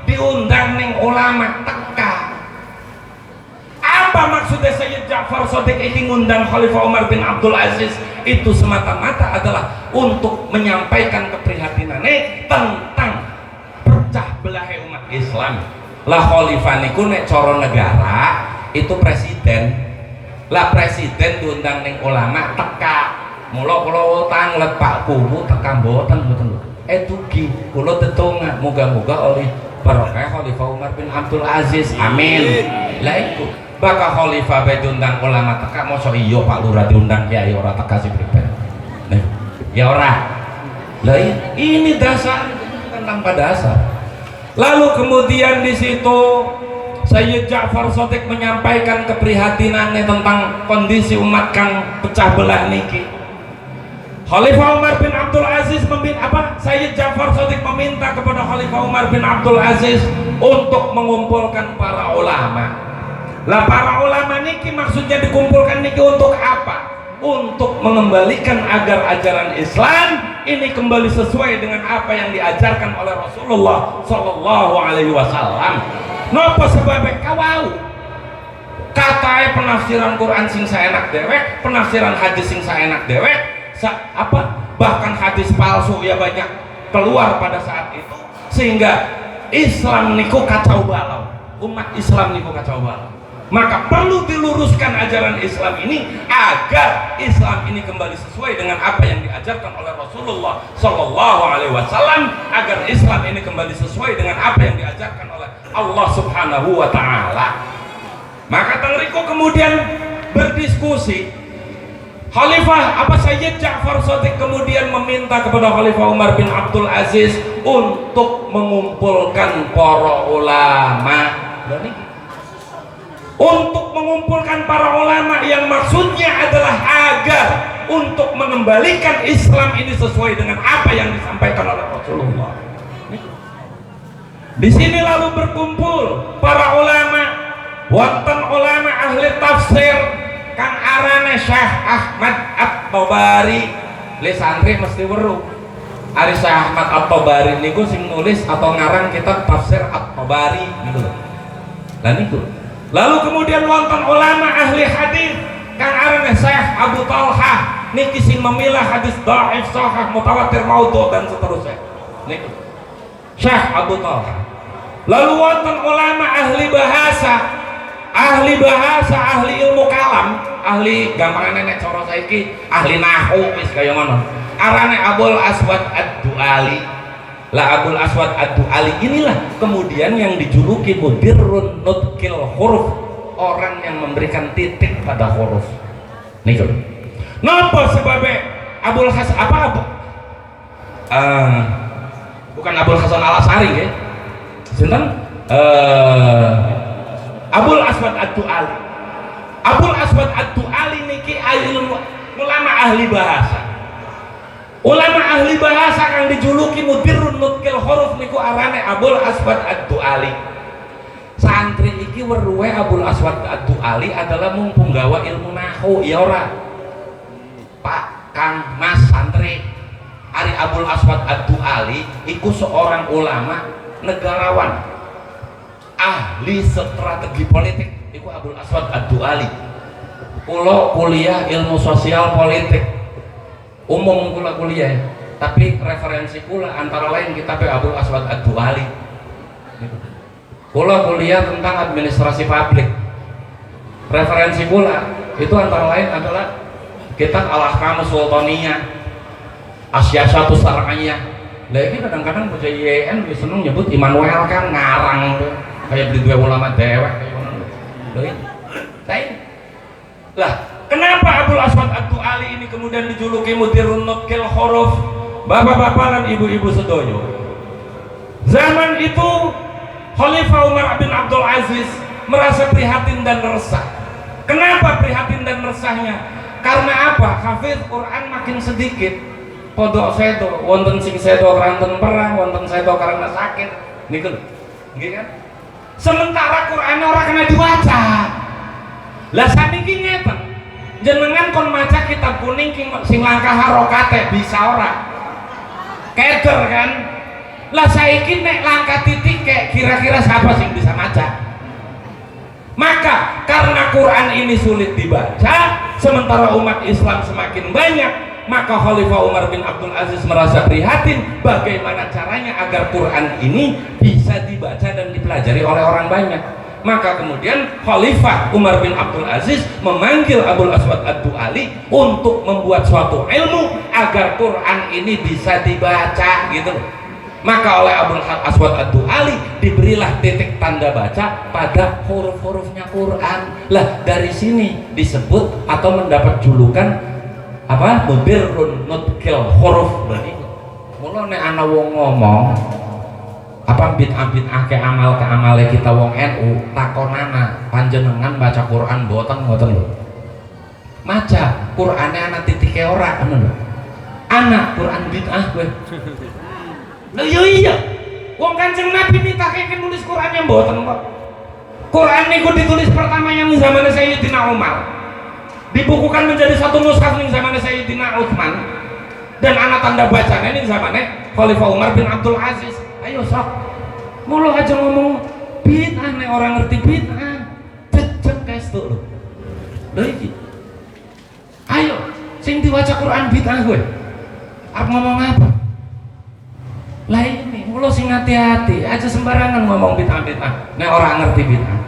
diundang ning ulama teka. Apa maksudnya Sayyid Ja'far Shadiq ini ngundang Khalifah Umar bin Abdul Aziz? Itu semata-mata adalah untuk menyampaikan keprihatinannya tentang pecah belah umat Islam. Lah khalifah niku nek cara negara itu presiden. Lah presiden diundang ning ulama teka. Mula kula tanglet Pak Kuwu teka mboten dugi kula tetungah muga-muga oleh barokah Khalifah Umar bin Abdul Aziz. Amin. Lah iku bakal khalifah bae diundang ulama teka, mosok iya Pak Lurah diundang kiai ora teka sih priben. Nah, ya ora. Lah ini dasar kan tanpa dasar. Lalu kemudian di situ Sayyid Ja'far Shadiq menyampaikan keprihatinannya tentang kondisi umat kang pecah belah niki. Khalifah Umar bin Abdul Aziz Sayyid Ja'far Shadiq meminta kepada Khalifah Umar bin Abdul Aziz untuk mengumpulkan para ulama. Lah para ulama niki maksudnya dikumpulkan niki untuk apa? Untuk mengembalikan agar ajaran Islam ini kembali sesuai dengan apa yang diajarkan oleh Rasulullah Sallallahu Alaihi Wasallam. Napa sebabnya kawau? Katanya penafsiran Quran sing saenak dewek, penafsiran hadis sing saenak dewek. Bahkan hadis palsu ya banyak keluar pada saat itu, sehingga Islam niku kacau balau, umat Islam niku kacau balau. Maka perlu diluruskan ajaran Islam ini agar Islam ini kembali sesuai dengan apa yang diajarkan oleh Rasulullah Sallallahu Alaihi Wasallam, agar Islam ini kembali sesuai dengan apa yang diajarkan oleh Allah Subhanahu Wa Taala. Maka Tangriko kemudian berdiskusi. Khalifah apa Sayyid Ja'far Shadiq kemudian meminta kepada Khalifah Umar bin Abdul Aziz untuk mengumpulkan para ulama. Untuk mengumpulkan para ulama yang maksudnya adalah agar untuk mengembalikan Islam ini sesuai dengan apa yang disampaikan oleh Rasulullah. Di sini lalu berkumpul para ulama, wonten ulama ahli tafsir kang arane Syekh Ahmad At-Tabari. Le santri mesti weruh. Ari Syekh Ahmad At-Tabari niku sing nulis atau ngarang kitab tafsir At-Tabari gitu loh. Lah niku. Lalu kemudian wonten ulama ahli hadis kang arane Syekh Abu Talha niki sing memilah hadis dhaif, sahih, mutawatir, maudhu dan seterusnya. Niku Syekh Abu Talha. Lalu wonten ulama ahli bahasa, ahli ilmu kalam, ahli gampangane nek cara saiki ahli nahwu wis kaya ngono. Arane Abul Aswad Ad-Du'ali. Lah Abul Aswad Ad-Du'ali inilah kemudian yang dijuluki mudirrun nutqil huruf, orang yang memberikan titik pada huruf. Niku. Napa sebabnya Abul Hasan apa? Bukan Abul Hasan Al-Asy'ari nggih. Sinten? Abul Aswad Ad-Du'ali. Abul Aswad Ad-Du'ali niki ilmu ulama ahli bahasa. Ulama ahli bahasa kang dijuluki mudirrun nutqil huruf niku arane Abul Aswad Ad-Du'ali. Santri iki weruhe Abul Aswad Ad-Du'ali adalah mumpung gawa ilmu nahwu ya ora. Pak Kang Mas santri, Ari Abul Aswad Ad-Du'ali iku seorang ulama negarawan, ahli strategi politik. Iku Abul Aswad Ad-Du'ali. Kula kuliah ilmu sosial politik. Umum kula kuliah, tapi referensi kula antara lain kitab Abul Aswad Ad-Du'ali. Kula kuliah tentang administrasi publik. Referensi kula itu antara lain adalah kitab Al-Ahkam Sultaniyah, As-Siyasatu Syar'iyyah. Lah iki kadang-kadang bocah IAIN wis seneng nyebut Immanuel kan ngarang tuh, kayak beli dua ulama dewek kayak ngono. Lah, kenapa Abul Aswad Ad-Du'ali ini kemudian dijuluki mudirrun nutqil huruf? Bapak-bapak dan ibu-ibu sedoyo, zaman itu Khalifah Umar bin Abdul Aziz merasa prihatin dan resah. Kenapa prihatin dan resahnya? Karena apa? Hafiz Quran makin sedikit. Podok sedo, wonten sing sedo keranten perang, wonten sedo karena sakit. Niku lho. Nggih kan? Sementara Quran ora kena diwaca. Lah saniki ngeten. Jenengan kon maca kitab kuning sing langkah harokate bisa ora? Keder kan? Lah saiki nek langkah titik kayak kira-kira siapa sing bisa maca? Maka karena Quran ini sulit dibaca, sementara umat Islam semakin banyak, maka Khalifah Umar bin Abdul Aziz merasa prihatin bagaimana caranya agar Quran ini bisa dibaca dan dipelajari oleh orang banyak. Maka kemudian Khalifah Umar bin Abdul Aziz memanggil Abul Aswad Ad-Du'ali untuk membuat suatu ilmu agar Quran ini bisa dibaca gitu. Maka oleh Abul Aswad Ad-Du'ali diberilah titik tanda baca pada huruf-hurufnya Quran. Lah dari sini disebut atau mendapat julukan apa? Mudirrun nutqil huruf. Mula nek ana wong ngomong apa bid'ah ke amale kita wong NU takonana panjenengan baca Quran mboten lho. Maca Qur'ane ana titike ora ngono lho. Anak Quran bid'ah kowe. Lho iya. Wong Kanjeng Nabi nitake nulis Quran yang mboten kok. Quran niku ditulis pertamanya di zaman Sayyidina Umar. Dibukukan menjadi satu mushaf ning zaman Sayyidina Utsman. Dan anak tanda bacanya ini zamannya Khalifah Umar bin Abdul Aziz. Ayo sok, mulu aja ngomong bid'ah nih orang ngerti bid'ah, cecek guys tuh lo. Iki, ayo, sing diwaca Quran bid'ah gue. Apa ngomong apa? Lah ini, mulu sing hati-hati, aja sembarangan ngomong bid'ah. Nih orang ngerti bid'ah.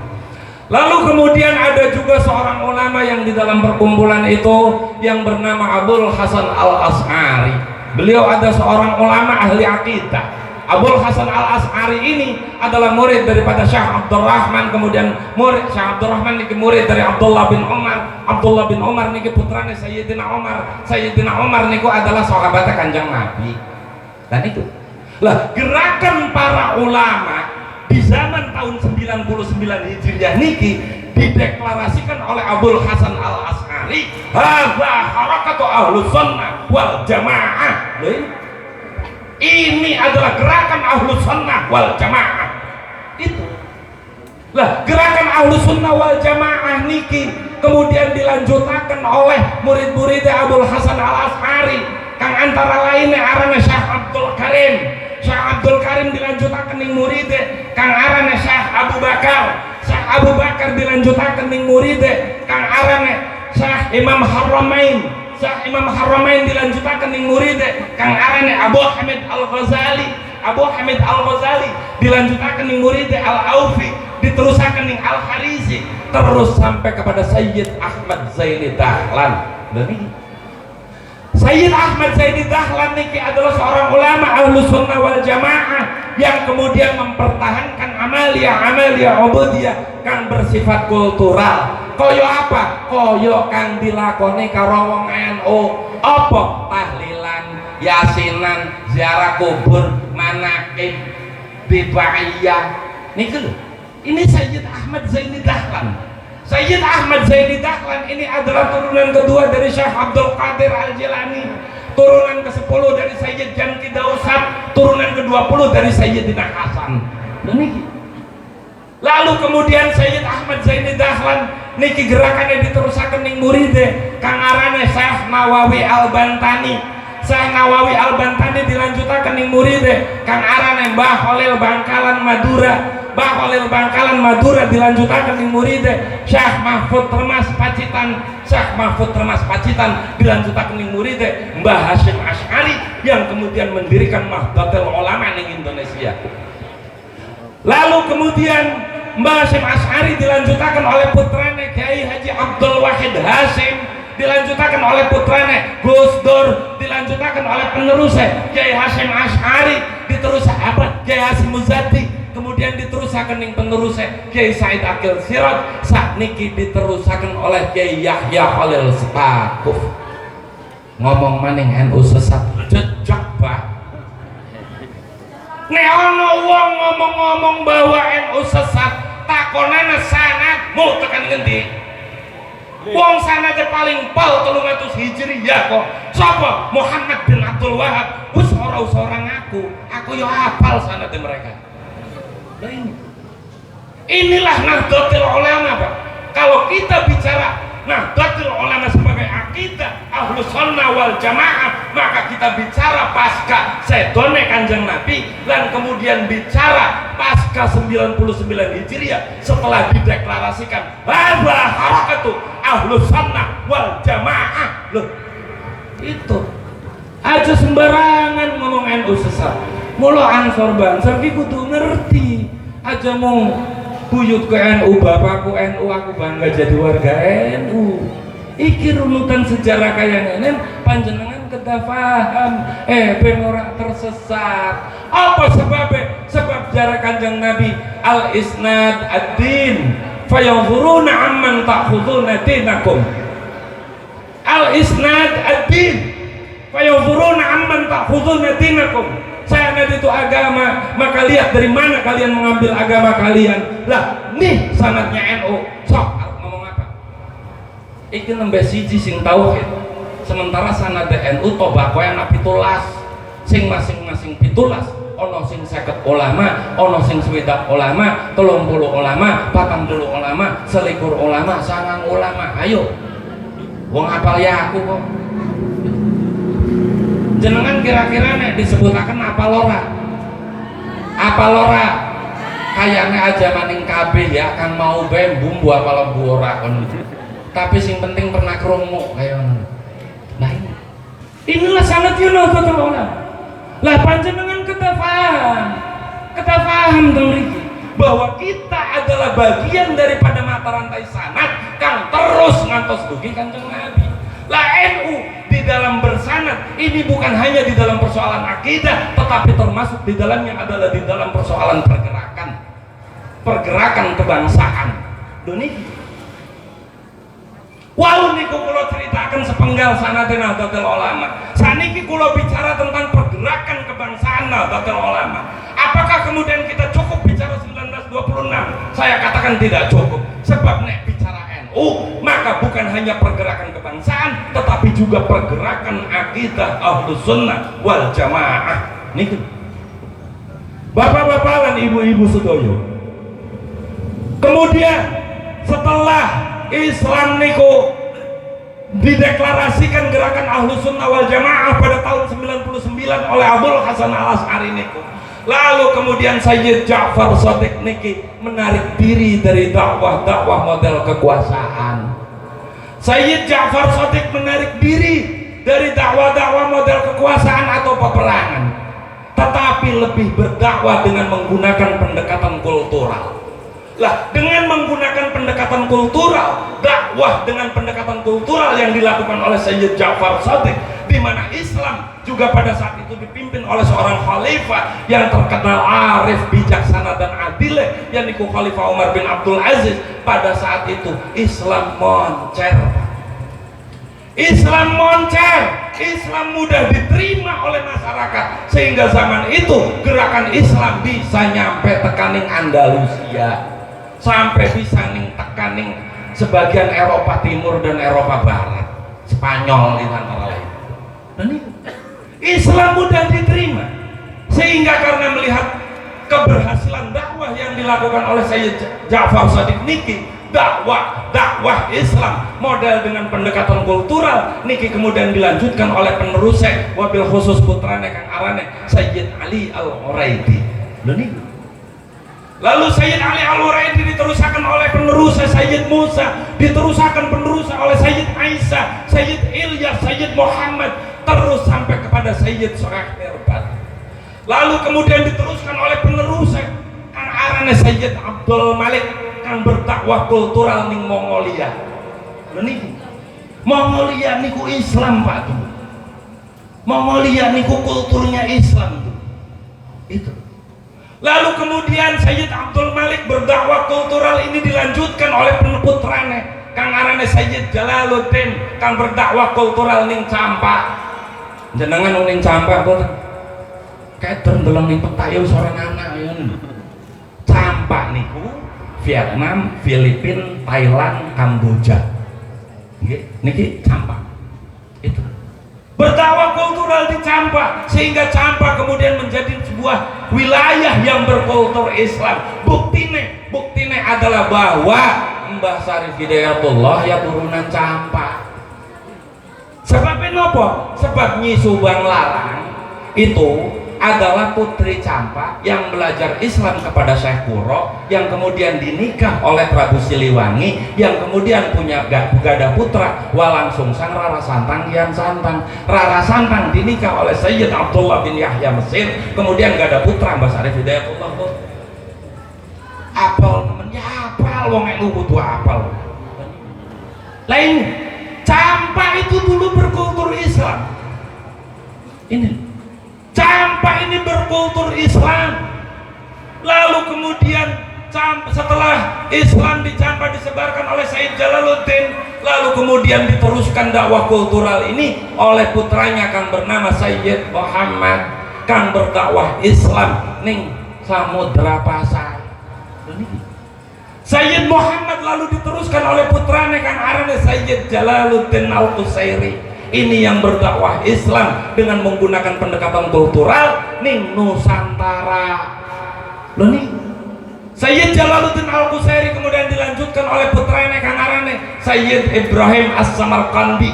Lalu kemudian ada juga seorang ulama yang di dalam perkumpulan itu yang bernama Abul Hasan Al-Asy'ari. Beliau ada seorang ulama ahli akidah. Abul Hasan Al-Asy'ari ini adalah murid daripada Syekh Abdurrahman, kemudian murid Syekh Abdurrahman niki murid dari Abdullah bin Umar. Abdullah bin Umar niki putrane Sayyidina Umar. Sayyidina Umar niku adalah sahabat Kanjeng Nabi. Dan itu lah gerakan para ulama di zaman tahun 99 Hijriah niki dideklarasikan oleh Abul Hasan Al-Asy'ari, hadza harakatu ahlus sunnah wal jamaah. Ini adalah gerakan ahlus sunnah wal jamaah. Itu lah gerakan ahlus sunnah wal jamaah niki kemudian dilanjutkan oleh murid-murid Abul Hasan Al-Asy'ari kang antara lainnya arana Syekh Abdul Karim. Syekh Abdul Karim dilanjutkan ning muridé kang arane Syekh Abu Bakar. Syekh Abu Bakar dilanjutkan ning muridé kang arane Syekh Imam Haramain. Syekh Imam Haramain dilanjutkan ning muridé kang arane Abu Hamid Al-Ghazali. Abu Hamid Al-Ghazali dilanjutkan ning muridé Al-Aufi, diteruskan ning Al-Harisi, terus sampai kepada Sayyid Ahmad Zaini Dahlan. Dan ini Sayyid Ahmad Zaini Dahlan niki adalah seorang ulama ahlus sunnah wal jamaah yang kemudian mempertahankan amalia ubudiyah kang bersifat kultural. Koyo apa? Koyo kang dilakoni karo wong NU. Apa? Tahlilan, yasinan, ziarah kubur, manaqib, bidaiyah. Niki lho. Ini Sayyid Ahmad Zaini Dahlan. Sayyid Ahmad Zaini Dahlan ini adalah turunan kedua dari Syekh Abdul Qadir Al-Jilani, turunan ke-10 dari Sayyid Janki Dausat, turunan ke-20 dari Sayyidina Hasan. Lalu kemudian Sayyid Ahmad Zaini Dahlan niki gerakannya diteruskan ning muride kang arane Syekh Nawawi Al-Bantani. Syekh Nawawi Al-Bantani dilanjutkan ning muride kang arane Mbah Khalil Bangkalan Madura. Mbah Khalil Bangkalan Madura dilanjutkan di muridé Syekh Mahfud Termas Pacitan. Syekh Mahfud Termas Pacitan dilanjutkan di muridé Mbah Hasyim Asy'ari yang kemudian mendirikan Nahdlatul Ulama di Indonesia. Lalu kemudian Mbah Hasyim Asy'ari dilanjutkan oleh putrane Kiai Haji Abdul Wahid Hasyim, dilanjutkan oleh putrane Gus Dur, dilanjutkan oleh penerusnya Kiai Hasyim Asy'ari, diteruskan apa Kiai Hasyim Muzadi, kemudian diteruskan ning penerusnya Kiai Said Akil Siraj, sakniki diteruskan oleh Kiai Yahya Khalil Setakuf. Ngomong maning NU sesat jejak bah. Nek ana wong ngomong-ngomong bahwa NU sesat, takonane sanadmu tekan ngendi? Wong sanade paling pol 300 Hijriah kok. Sapa? Muhammad bin Abdul Wahab. Wis ora usah ngaku. Aku yo hafal sanade mereka. Inilah Nahdlatul Ulama, Pak. Kalau kita bicara Nahdlatul Ulama sebagai akidah Ahlus Sunnah wal Jamaah, maka kita bicara pasca sedone Kanjeng Nabi dan kemudian bicara pasca 99 Hijriah setelah dideklarasikan hadza harakatu Ahlus Sunnah wal Jamaah. Loh, itu aja sembarangan ngomong NU sesat. Mula Ansor Bansor ki kudu ngerti. Aja mau buyut ke NU, bapakku NU, aku bangga jadi warga NU. Iki runutan sejarah kaya ngene panjenengan kedah paham, ben ora tersesat. Apa sebabnya? Sebab jarak Kanjeng Nabi al-isnad ad-din fayanzuruna amman ta'khuduna dinakum. Al-isnad ad-din fayanzuruna amman ta'khuduna dinakum. Sanad itu agama, maka lihat dari mana kalian mengambil agama kalian. Lah, nih sanadnya NU. Sok, ngomong apa? Iki nembe siji sing tauhid. Sementara sanad NU tobako yang pitulas. Sing masing-masing pitulas. Ono sing 50 ulama, ono sing 60 ulama, 30 ulama, 40 ulama, 21 ulama, 9 ulama. Ayo. Wong hafal ya aku kok. Jenengan kira-kira nek disebutaken apa lora? Apa lora? Kayaknya aja maning kabeh ya kang mau bae bumbu apa lembu ora kon. Tapi sing penting pernah krungu kaya ngono. Nah ini. Inilah sanad Nahdlatul Ulama. Lah panjenengan kita paham teng mriki bahwa kita adalah bagian daripada mata rantai sanad kang terus ngantos dugi Kanjeng Nabi. Lah NU di dalam bersanad ini bukan hanya di dalam persoalan akidah, tetapi termasuk di dalamnya adalah di dalam persoalan pergerakan kebangsaan. Doni walau niku kula ceritakan sepenggal sanate Nahdlatul Ulama. Saniki kula bicara tentang pergerakan kebangsaan Nahdlatul Ulama. Apakah kemudian kita cukup bicara 1926? Saya katakan tidak cukup. Sebab nek bicara NU, maka bukan hanya pergerakan kebangsaan, tetapi juga pergerakan akidah Ahlus Sunnah wal Jamaah. Niku. Bapak-bapak dan ibu-ibu sedoyo. Kemudian setelah Islam niku dideklarasikan gerakan Ahlus Sunnah wal Jamaah pada tahun 99 oleh Abdul Hasan Al Asy'ari niku. Lalu kemudian Sayyid Ja'far Shadiq niki menarik diri dari dakwah-dakwah model kekuasaan. Sayyid Ja'far Shadiq menarik diri dari dakwah-dakwah model kekuasaan atau peperangan, tetapi lebih berdakwah dengan menggunakan pendekatan kultural. Lah, dengan menggunakan pendekatan kultural, dakwah dengan pendekatan kultural yang dilakukan oleh Sayyid Ja'far Shadiq, di mana Islam juga pada saat itu dipimpin oleh seorang khalifah yang terkenal arif, bijaksana dan adil, yaitu Khalifah Umar bin Abdul Aziz. Pada saat itu Islam moncer. Islam moncer, Islam mudah diterima oleh masyarakat, sehingga zaman itu gerakan Islam bisa nyampe tekaning Andalusia, sampai bisa ning tekaning sebagian Eropa Timur dan Eropa Barat, Spanyol di antara lain. Dan ini Islam mudah diterima, sehingga karena melihat keberhasilan dakwah yang dilakukan oleh Sayyid Ja'far Shadiq niki, dakwah Islam model dengan pendekatan kultural niki kemudian dilanjutkan oleh penerusnya, wabil khusus putrane kang arane Sayyid Ali Al-Huraidi. Lalu Sayyid Ali Al-Huraidi diteruskan oleh penerusnya Sayyid Musa, diteruskan penerusnya oleh Sayyid Aisyah, Sayyid Ilyas, Sayyid Muhammad, terus sampai kepada Sayyid Sohah Mirbat. Lalu kemudian diteruskan oleh penerusnya kang arane Sayyid Abdul Malik kang berdakwah kultural ning Mongolia. Niku Mongolia niku Islam Pak tuh. Mongolia niku kulturnya Islam tuh. Itu. Lalu kemudian Sayyid Abdul Malik berdakwah kultural ini dilanjutkan oleh peneputrane kang arane Sayyid Jalaluddin kang berdakwah kultural ning Campak. Jenengan ning Campak kok keder ndeleng ning petayu sore anak ya. Campak niku Vietnam, Filipina, Thailand, Kamboja. Niki Campak. Itu berdakwah kultural di Campak, sehingga Campak kemudian menjadi sebuah wilayah yang berkultur Islam. Buktine adalah bahwa Mbah Syarif Hidayatullah ya turunan Campak. Sebabnya nopo? Sebab Nyi Subang Larang itu adalah putri Campak yang belajar Islam kepada Syekh Kuro, yang kemudian dinikah oleh Prabu Siliwangi, yang kemudian punya gada putra Walang Sungsang, Rara Santang, Hyang Santang. Rara Santang dinikah oleh Sayyid Abdullah bin Yahya Mesir, kemudian gada putra Mbah Syarif Hidayatullah. Apal namanya apal, wong nek butuh apal. Lain Campak itu dulu berkultur Islam. Ini Campak ini berkultur Islam. Lalu kemudian setelah Islam di Campak disebarkan oleh Sayyid Jalaluddin, lalu kemudian diteruskan dakwah kultural ini oleh putranya kang bernama Sayyid Muhammad kang berdakwah Islam ning Samudra Pasai. Sayyid Muhammad lalu diteruskan oleh putranya kang arane Sayyid Jalaluddin Al-Qusairi. Ini yang berdakwah Islam dengan menggunakan pendekatan kultural ning Nusantara. Loh nih Sayyid Jalaluddin Al-Qusairi kemudian dilanjutkan oleh putranya kang arane Sayyid Ibrahim As-Samarqandi.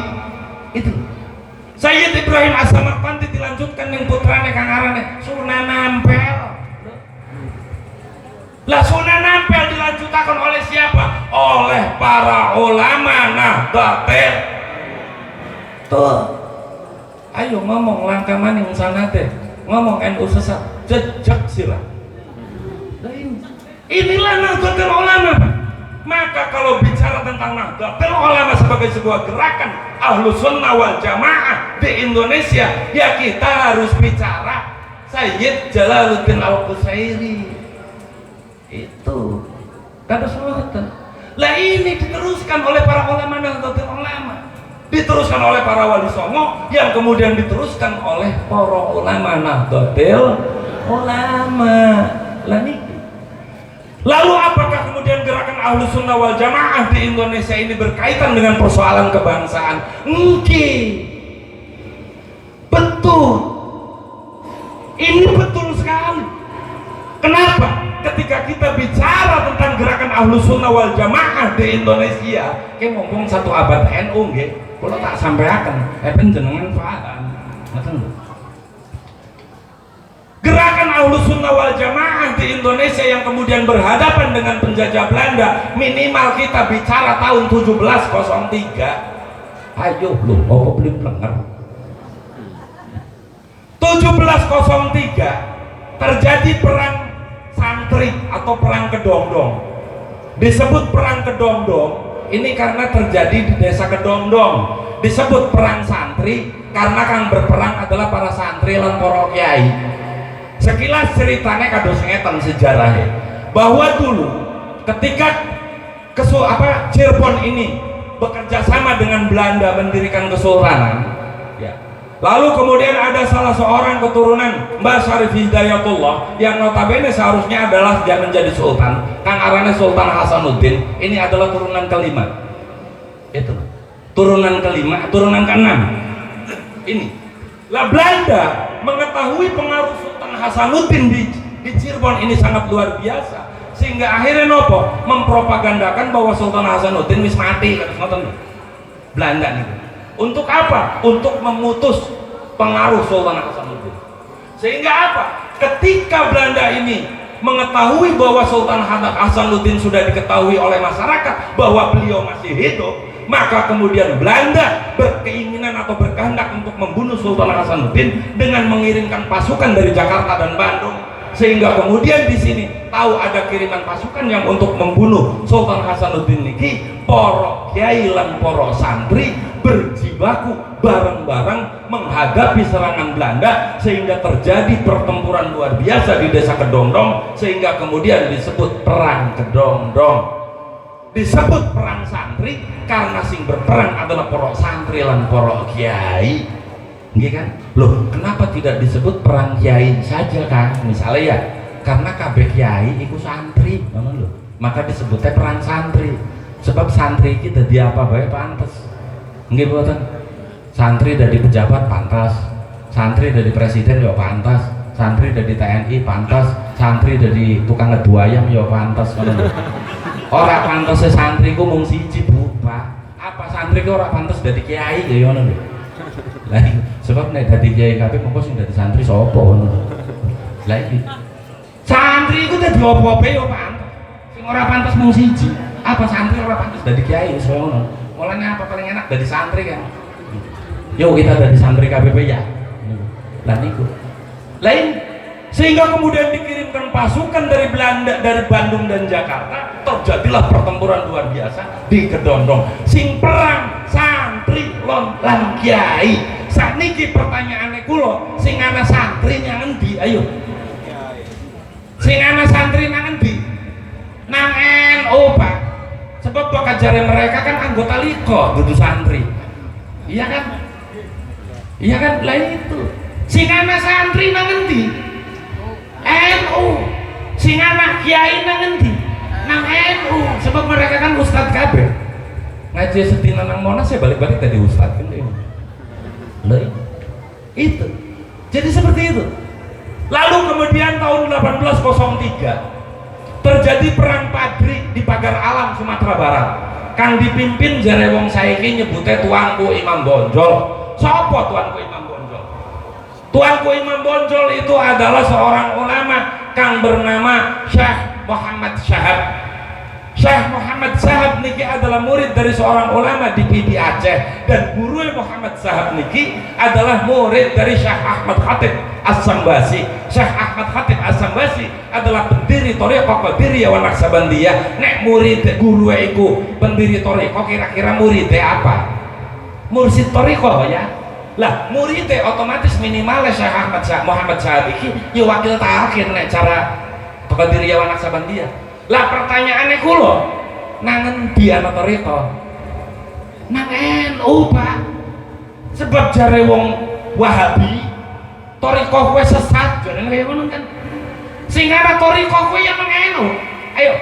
Itu Sayyid Ibrahim As-Samarqandi dilanjutkan ning putranya kang arane Sunan Ampel. Lah Sunan Ampel dilanjutkan oleh siapa? Oleh para ulama Nahdlatul. Tuh, ayo ngomong langkah maning sana teh, ngomong NU sesat, jejak sila. Inilah Nahdlatul Ulama. Maka kalau bicara tentang Nahdlatul Ulama sebagai sebuah gerakan Ahlus Sunnah wal Jamaah di Indonesia, ya kita harus bicara Sayyid Jalaluddin Al-Qusairi. Itu kata Sultan. Lah ini diteruskan oleh para ulama Nahdlatul Ulama, diteruskan oleh para wali songo, yang kemudian diteruskan oleh para ulama Nahdlatul Ulama. Lah niki. Lalu apakah kemudian gerakan Ahlus Sunnah wal Jamaah di Indonesia ini berkaitan dengan persoalan kebangsaan? Nggih. Betul. Ini betul sekali. Kenapa? Ketika kita bicara tentang gerakan Ahlus Sunnah wal Jamaah di Indonesia, kayak ngomong satu abad NU nggih, kalau tak sampaikan, jenengan paham. Gerakan Ahlus Sunnah wal Jamaah di Indonesia yang kemudian berhadapan dengan penjajah Belanda, minimal kita bicara tahun 1703. Ayo lu, apa beli plenger? 1703 terjadi perang santri atau perang kedongdong. Disebut perang kedongdong ini karena terjadi di desa Kedongdong. Disebut perang santri karena kang berperang adalah para santri lan para kiai. Sekilas ceritanya kados ngeten sejarahnya, bahwa dulu ketika Cirebon ini bekerja sama dengan Belanda mendirikan kesultanan, ya. Lalu kemudian ada salah seorang keturunan Mbah Syarif Hidayatullah yang notabene seharusnya adalah dia menjadi sultan, kang arane Sultan Hasanuddin. Ini adalah turunan kelima. Itu turunan kelima, turunan keenam. Ini lah Belanda mengetahui pengaruh Sultan Hasanuddin di Cirebon ini sangat luar biasa, sehingga akhirnya nopo mempropagandakan bahwa Sultan Hasanuddin wis mati. Belanda nih. Untuk apa? Untuk memutus pengaruh Sultan Hasanuddin. Sehingga apa? Ketika Belanda ini mengetahui bahwa Sultan Hasanuddin sudah diketahui oleh masyarakat bahwa beliau masih hidup, maka kemudian Belanda berkeinginan atau berkehendak untuk membunuh Sultan Hasanuddin dengan mengirimkan pasukan dari Jakarta dan Bandung, sehingga kemudian di sini tahu ada kiriman pasukan yang untuk membunuh Sultan Hasanuddin niki, para kiai lan para santri berjibaku bareng-bareng menghadapi serangan Belanda, sehingga terjadi pertempuran luar biasa di desa Kedongdong, sehingga kemudian disebut perang Kedongdong. Disebut perang santri karena sing berperang adalah para santri lan para kiai. Nggih kan? Loh, kenapa tidak disebut perang kiai saja kan? Misalnya ya, karena kabeh kiai iku santri, ngono lho. Maka disebutnya perang santri. Sebab santri iki dadi apa bae pantes. Nggih mboten? Santri dari pejabat pantas, santri dari presiden ya pantas, santri dari TNI pantas, santri dari tukang ngedu ayam ya pantas, ngono lho. Ora pantes santri ku mung siji Bu, Pak. Apa santri ku ora pantes dadi kiai ya ngono lho. Lah sebab nek dadi kiai kabeh mongko sing dadi santri sapa ngono. Lah iki. Santri ku dadi apa-apa ya pantes. Sing ora pantes mung siji. Apa santri ora pantes dadi kiai wis ngono. Mulane apa paling enak dadi santri kan. Yuk kita dadi santri KBP ya. Lah niku. Lain sehingga kemudian dikirimkan pasukan dari Belanda, dari Bandung dan Jakarta, terjadilah pertempuran luar biasa di Kedongdong. Sing perang santri lan kiai. Sakniki pertanyaane kula, sing ana santri nang endi? Ayo. Sing ana santri nang endi? Nang NU, Pak. Sebab bakajare mereka kan anggota liko, dudu santri. Iya kan? Iya kan? Lah itu. Sing ana santri nang endi? NU. Sing anak kiai nang endi? Nang NU. Sebab mereka kan ustad kabeh. Ngaji sedina nang Monas ya balik-balik tadi ustad kan ini. Lah itu. Jadi seperti itu. Lalu kemudian tahun 1803 terjadi perang Padri di Pagar Alam Sumatera Barat. Kang dipimpin jare wong saiki nyebute Tuanku Imam Bonjol. Sapa Tuanku Imam Bonjol? Tuanku Imam Bonjol itu adalah seorang ulama kang bernama Syekh Muhammad Syahab. Syekh Muhammad Muhammad Sahab niki adalah murid dari seorang ulama di Pidi Aceh, dan guru Muhammad Sahab niki adalah murid dari Syekh Ahmad Khatib As-Sambasi. Syekh Ahmad Khatib As-Sambasi adalah pendiri Thariqah Qadiriyah wa Naqsabandiyah. Nek murid guru iku pendiri Thariqah, kira-kira muridnya apa? Mursid Thariqah ya. Lah muridnya otomatis minimalnya Syekh Muhammad Sahab iki ya wakil talqin nek cara Qadiriyah wa Naqsabandiyah. Lah pertanyaannya kulo nangen di ana Thariqah nang NU Pak, sebab jare wong Wahabi Thariqah kowe sesat jane kaya ngono kan, sing ana Thariqah kowe yang nang NU. Ayo,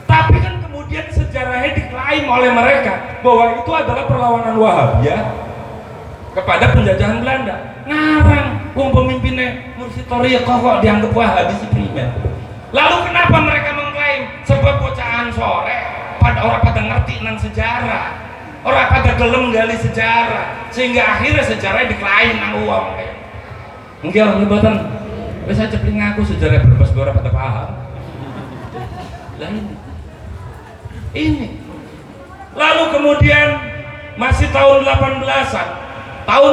tapi kan kemudian sejarahnya diklaim oleh mereka bahwa itu adalah perlawanan Wahabiyah kepada penjajahan Belanda. Ngarang wong pemimpinnya Mursyid Thariqah kok dianggap Wahabi primer. Lalu kenapa mereka mengklaim? Sebab bocahan sore pada orang pada ngerti nang sejarah, orang pada gelem gali sejarah, sehingga akhirnya sejarah diklaim nang uang. Mungkin orang libatkan bisa cepling ngaku sejarah berbas orang pada paham. Lah ini lalu kemudian masih tahun 18-an, tahun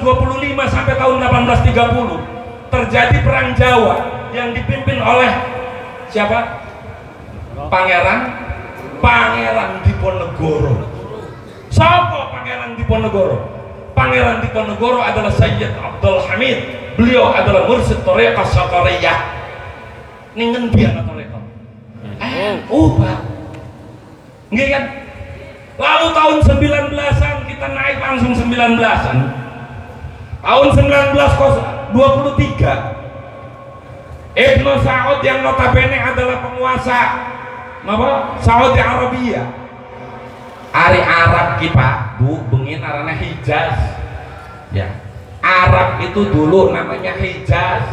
1825 sampai tahun 1830 terjadi perang Jawa yang dipimpin oleh siapa? Pangeran Diponegoro. Siapa Pangeran Diponegoro? Pangeran Diponegoro adalah Sayyid Abdul Hamid. Beliau adalah mursyid Thariqah Syakariyah. Ningen dia na Thariqah. Pak. Nggih kan? Lalu tahun 19-an kita naik langsung 19-an. Tahun 1923 Ibnu Saud yang notabene adalah penguasa Saudi Arabia, Ari Arab kita Bu bengin arana Hijaz ya. Arab itu dulu namanya Hijaz,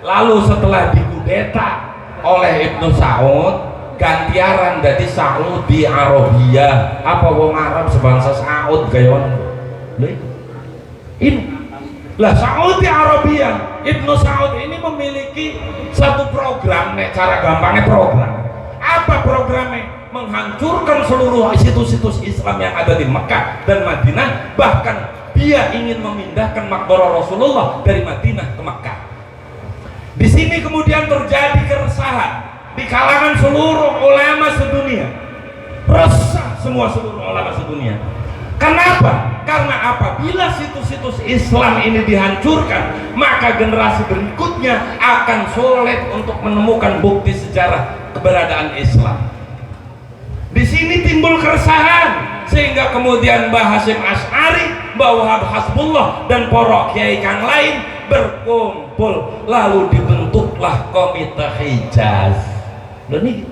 lalu setelah dikudeta oleh Ibnu Saud gantiaran dari Saudi Arabia. Apa wong Arab sebangsa Saud gayon ini lah. Saudi Arabia, Ibnu Saud ini memiliki satu program, cara gampangnya program. Apa programnya? Menghancurkan seluruh situs-situs Islam yang ada di Mekah dan Madinah. Bahkan dia ingin memindahkan makbarah Rasulullah dari Madinah ke Mekah. Di sini kemudian terjadi keresahan di kalangan seluruh ulama sedunia. Resah semua seluruh ulama sedunia. Kenapa? Karena apabila situs-situs Islam ini dihancurkan, maka generasi berikutnya akan sulit untuk menemukan bukti sejarah keberadaan Islam. Di sini timbul keresahan, sehingga kemudian Mbah Hasyim Asy'ari, Mbah Wahab Hasbullah dan para kiai kang lain berkumpul, lalu dibentuklah Komite Hijaz. Dan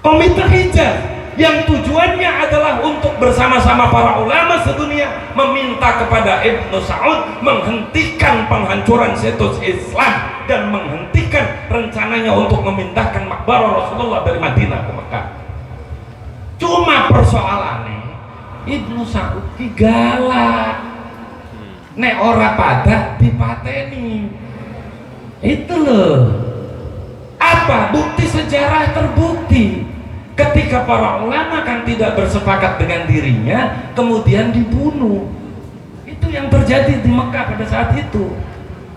Komite Hijaz yang tujuannya adalah untuk bersama-sama para ulama sedunia meminta kepada Ibnu Saud menghentikan penghancuran situs Islam dan menghentikan rencananya untuk memindahkan makbarah Rasulullah dari Madinah ke Mekah. Cuma persoalannya Ibnu Saud galak, nek ora pada dipateni. Itu loh. Apa bukti sejarah terbukti ketika para ulama kan tidak bersepakat dengan dirinya kemudian dibunuh. Itu yang terjadi di Mekah pada saat itu.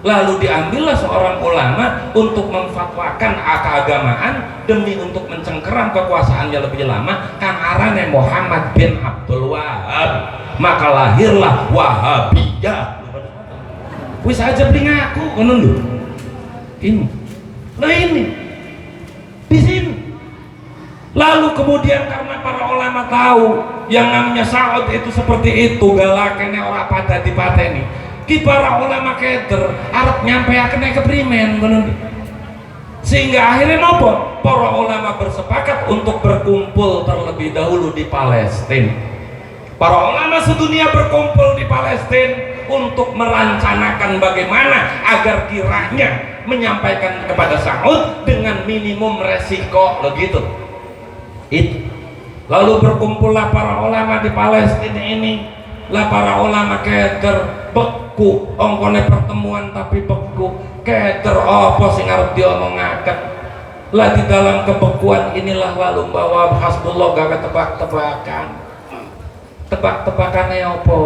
Lalu diambillah seorang ulama untuk memfatwakan keagamaan demi untuk mencengkeram kekuasaannya lebih lama, kang arane Muhammad bin Abdul Wahab. Maka lahirlah Wahabiyah. Wis aja beli ngaku ngono lho. Ini di sini. Lalu kemudian karena para ulama tahu yang namanya Saud itu seperti itu, galaknya orang pada dipateni, ki para ulama keder arep nyampeaken ke primen ngono. Sehingga akhirnya nopo? Para ulama bersepakat untuk berkumpul terlebih dahulu di Palestina. Para ulama sedunia berkumpul di Palestina untuk merancanakan bagaimana agar kiranya menyampaikan kepada Saud dengan minimum resiko, begitu. Itu. Lalu berkumpullah para ulama di Palestina ini. Lah para ulama keder beku, ongkone pertemuan tapi beku. Keder apa sing arep diomongaken. Lah di dalam kebekuan inilah lalu bawa hasbullah gawe tebak-tebakannya apa?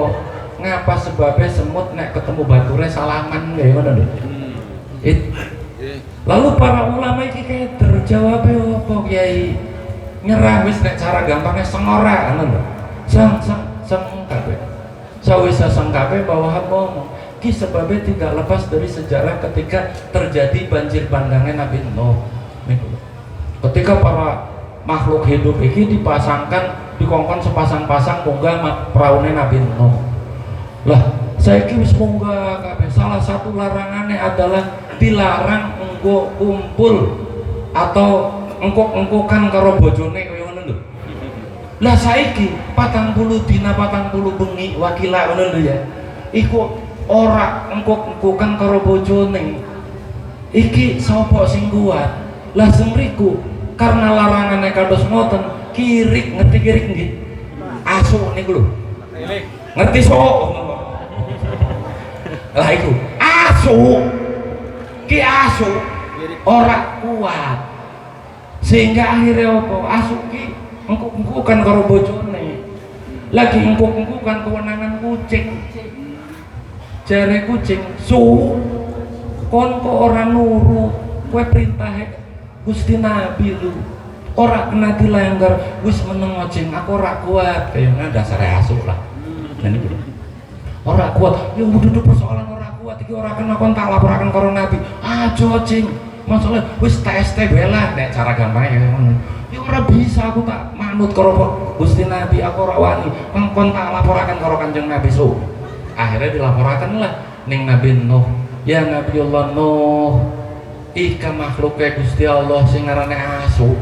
Ngapa sebabnya semut nek ketemu bature salaman kayak ngono lho. Lalu para ulama iki keder jawabe apa Kiai? Nyerah wis nek cara gampangnya sengora ngono lho. Seng kabeh. Sawise seng kabeh bahwa ngomong ki sebabnya tidak lepas dari sejarah ketika terjadi banjir bandangnya Nabi Nuh. Ketika para makhluk hidup ini dipasangkan dikongkon sepasang-pasang munggah peraune Nabi Nuh. Lah saiki wis munggah kabeh. Salah satu larangannya adalah dilarang engko kumpul atau engkok-engkokan karo bojone kaya ngono lho. Lah saiki 40 dina 40 bengi wakila ngono lho ya. Iku ora engkok-engkokan karo bojone. Iki sapa sing kuat? Lah semriku karena larangannya kados ngoten kirik, ngerti kirik nggih? Asu niku lho. Ngerti sok? Lah iku asu. Ki asu ora kuat. Sehingga akhirnya apa? Asu ki engkuk-engkukan karo bojone. Lagi engkuk-engkukan kewenangan kucing. Jare kucing, "Su, kon kok ora nurut? Kowe perintah Gusti Nabi lu. Ora kena dilanggar, wis meneng ojeng aku ora kuat." Kayaknya dasar asu lah. Dan itu ora kuat. Ya udah persoalan ora kuat iki ora kena kon tak laporaken karo Nabi. Aja ojeng. Masalah wis tes bela nek cara gampangnya kayak ngono. Ya ora bisa aku tak manut karo Gusti Nabi, aku ora wani. Kon tak laporaken karo Kanjeng Nabi su. Akhirnya dilaporakan lah ning Nabi Nuh. Ya Nabiullah Nuh, ika makhluknya Gusti Allah sing ngarane asu.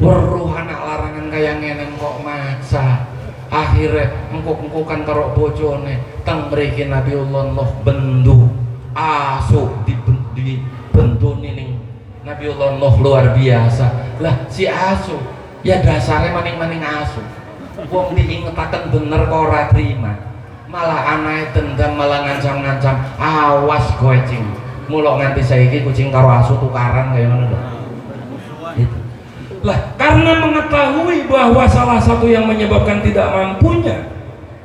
Weruh anak larangan kaya ngene kok maksa. Akhirnya engkuk-engkukan karo bojone. Teng mriki Nabiullah Nuh bendu asu dibenduni ning Nabiullah Nuh luar biasa. Lah si asu ya dasarnya maning-maning asu. Wong diingetaken bener kok ora trima. Malah anake dendam, malah ngancam-ngancam, awas kowe cing. Mula nganti saiki kucing karo asu tukaran kaya ngono lho. Gitu. Lah karena mengetahui bahwa salah satu yang menyebabkan tidak mampunya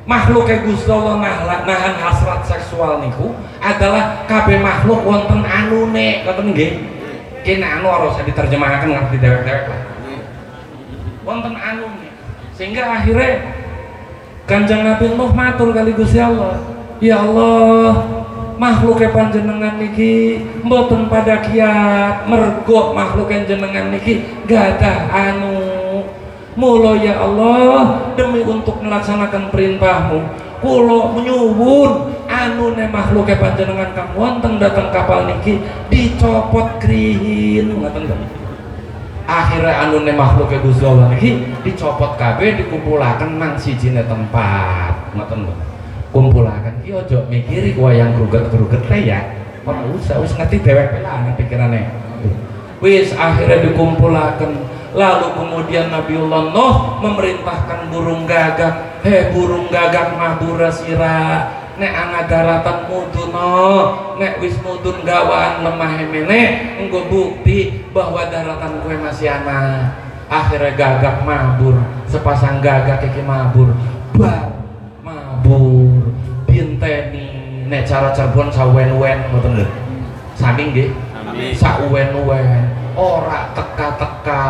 makhluk Gusti Allah nahan hasrat seksual niku adalah kabeh makhluk wonten anune, ngoten nggih. Ki nek anu harus diterjemahkan ngerti dewek-dewek lah. Wonten anune. Sehingga akhirnya Kanjeng Nabi Nuh matur kali Gusti Allah, ya Allah, makhluknya panjenengan niki mboten pada kiat, mergo makhluknya jenengan niki gadah anu. Mula ya Allah, demi untuk melaksanakan perintahmu, kula menyuwun anune makhluknya panjenengan kang wonten dateng kapal niki dicopot krihin ngoten lho. Akhirnya anune makhluk Gusti Allah niki dicopot kabeh dikumpulaken nang sijine tempat ngoten lho. Kumpulaken ki aja mikiri wayang gruget-gruget ya. Ora usah wis ngerti dhewek lah nang pikirane. Wis akhirnya dikumpulaken. Lalu kemudian Nabiullah Nuh memerintahkan burung gagak, "Hei burung gagak mabura sira, nek ana daratan muduna, nek wis mudun gawaan lemah mene engko bukti bahwa daratan kowe masih ana." Akhirnya gagak mabur, sepasang gagak iki mabur, mabur dinteni nek cara Cirebon sawen-wen ngoten lho. Sami nggih. Sawen-wen ora teka-teka.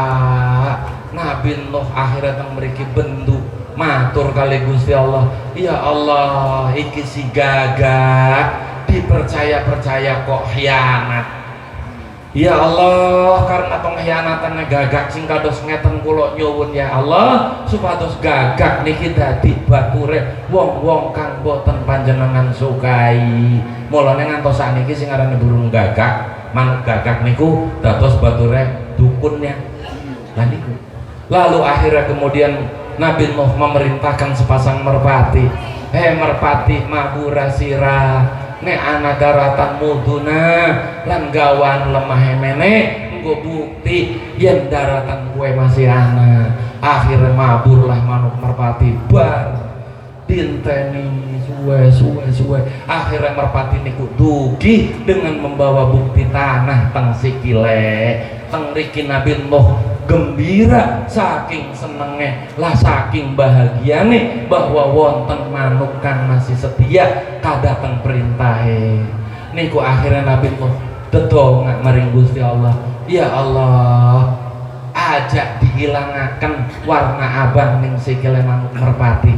Nabi Nuh akhirnya teng mriki bendu matur kali Gusti Allah, ya Allah iki si gagak dipercaya-percaya kok khianat. Ya Allah, karena pengkhianatannya gagak sing kados ngeten kula nyuwun ya Allah supados gagak niki dadi bature wong-wong kang boten panjenengan sukai. Mulane ngantos sakniki sing aranane burung gagak, manuk gagak niku dados bature dukunnya. Lah niku. Lalu akhirnya kemudian Nabi Nuh memerintahkan sepasang merpati, "Hei merpati mabura sira, nek ana daratan muduna lan gawan lemah mene engko bukti yen daratan kue masih ana." Akhirnya maburlah manuk merpati bar dinteni suwe. Akhirnya merpati niku dugi dengan membawa bukti tanah teng sikile. teng mriki Nabi Nuh gembira saking senenge lah saking bahagiane bahwa wonten manuk kang masih setia kadateng perintahe. Niku akhirnya Nabi Nuh dedonga maring Gusti Allah, ya Allah ajak dihilangaken warna abang ning sikile manuk merpati,